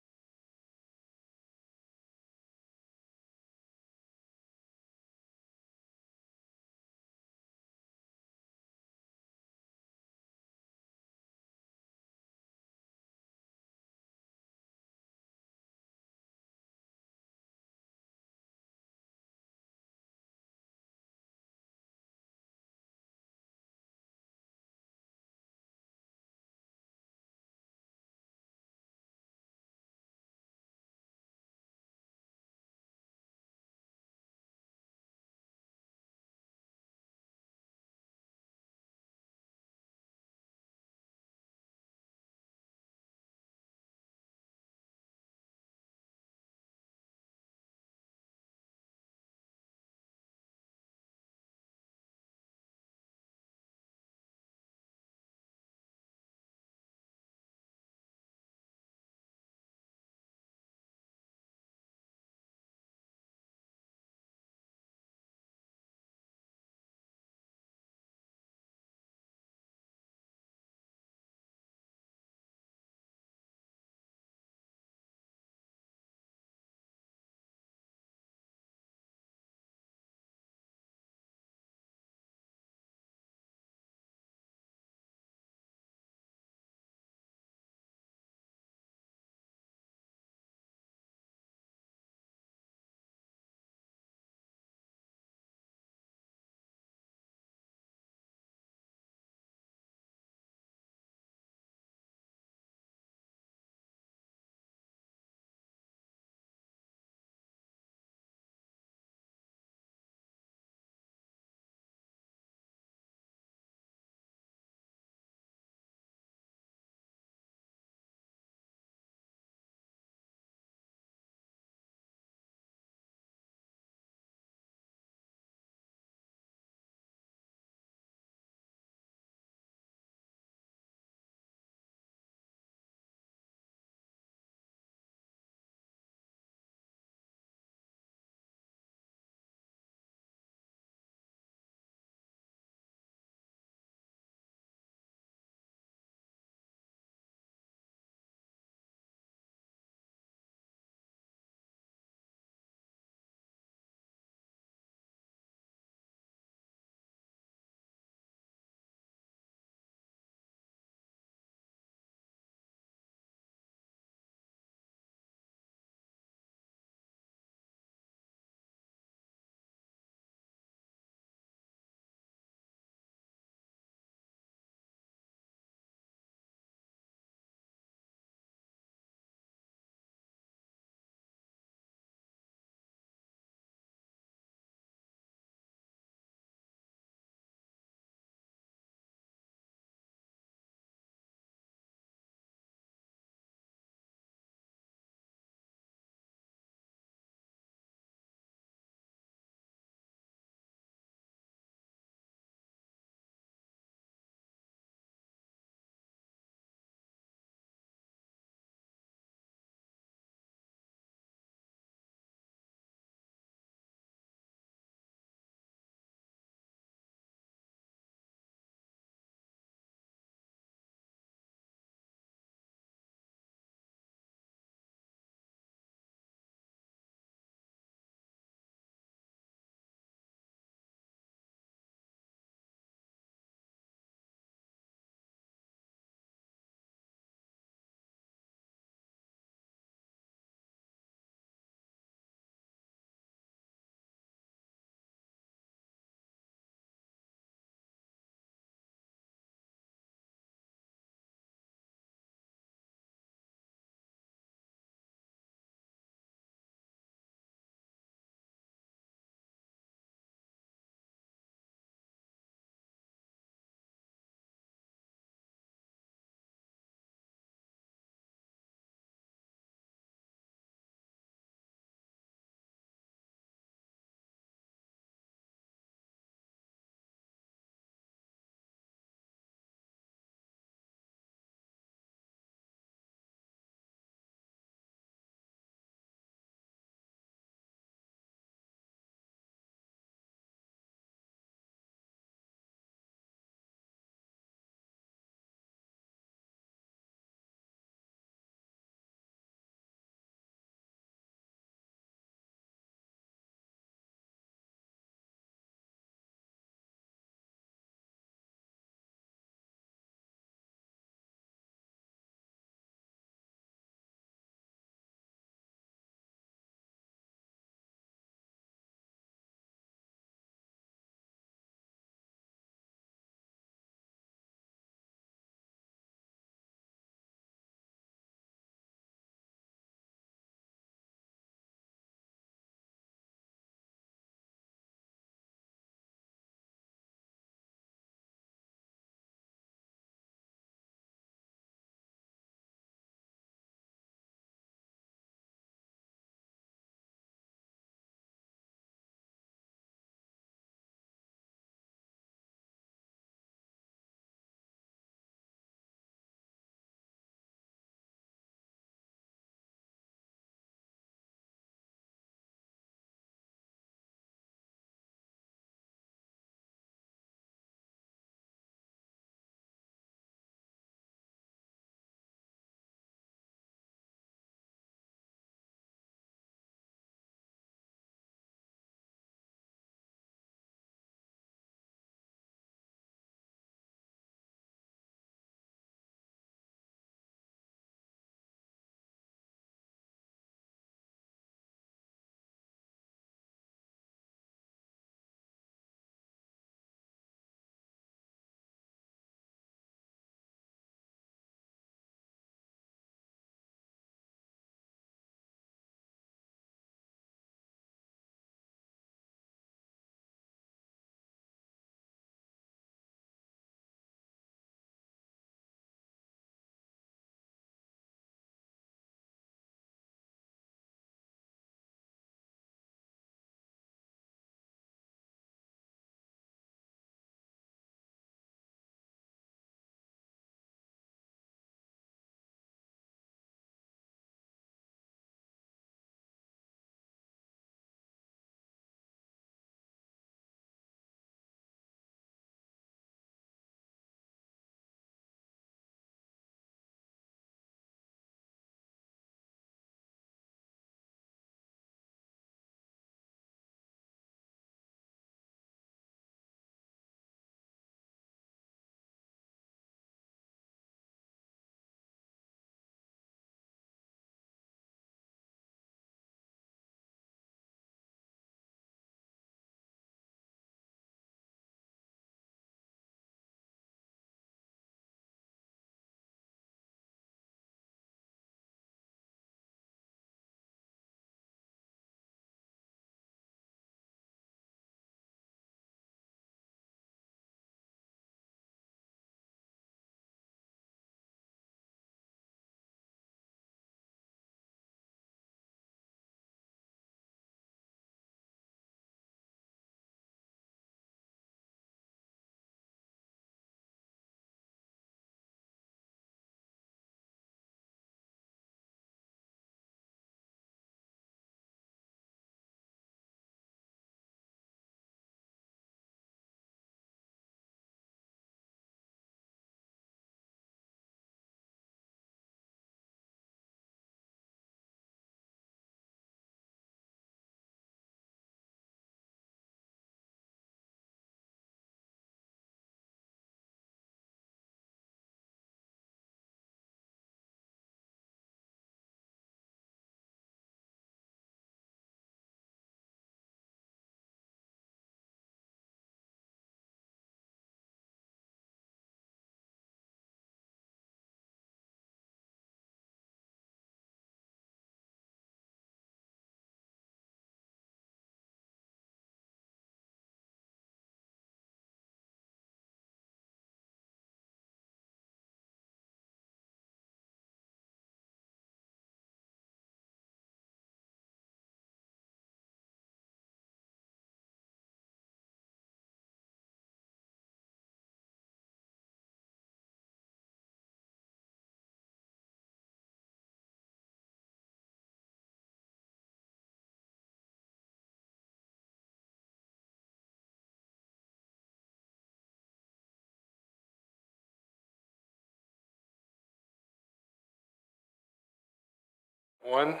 One?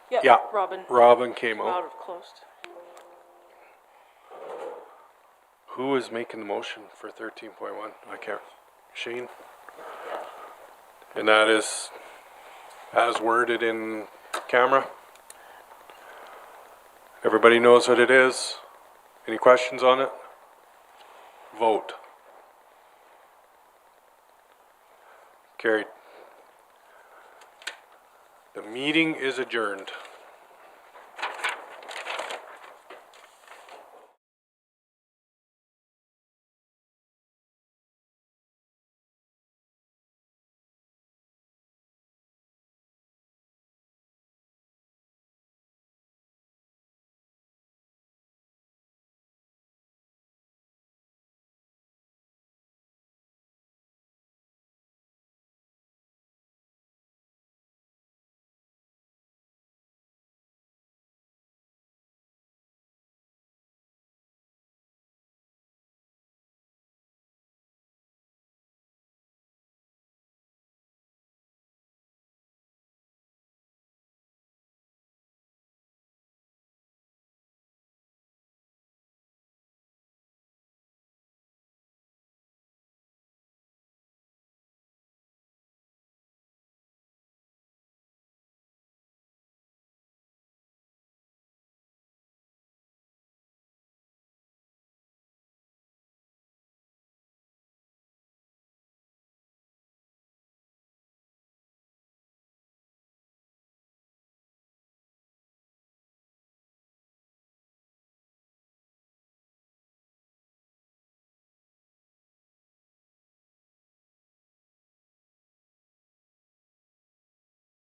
Yeah, Yeah. Robin, Robin came out out. of closed. Who is making the motion for 13.1? I can't. Shane? And that is as worded in camera? Everybody knows what it is? Any questions on it? Vote. Carried. The meeting is adjourned.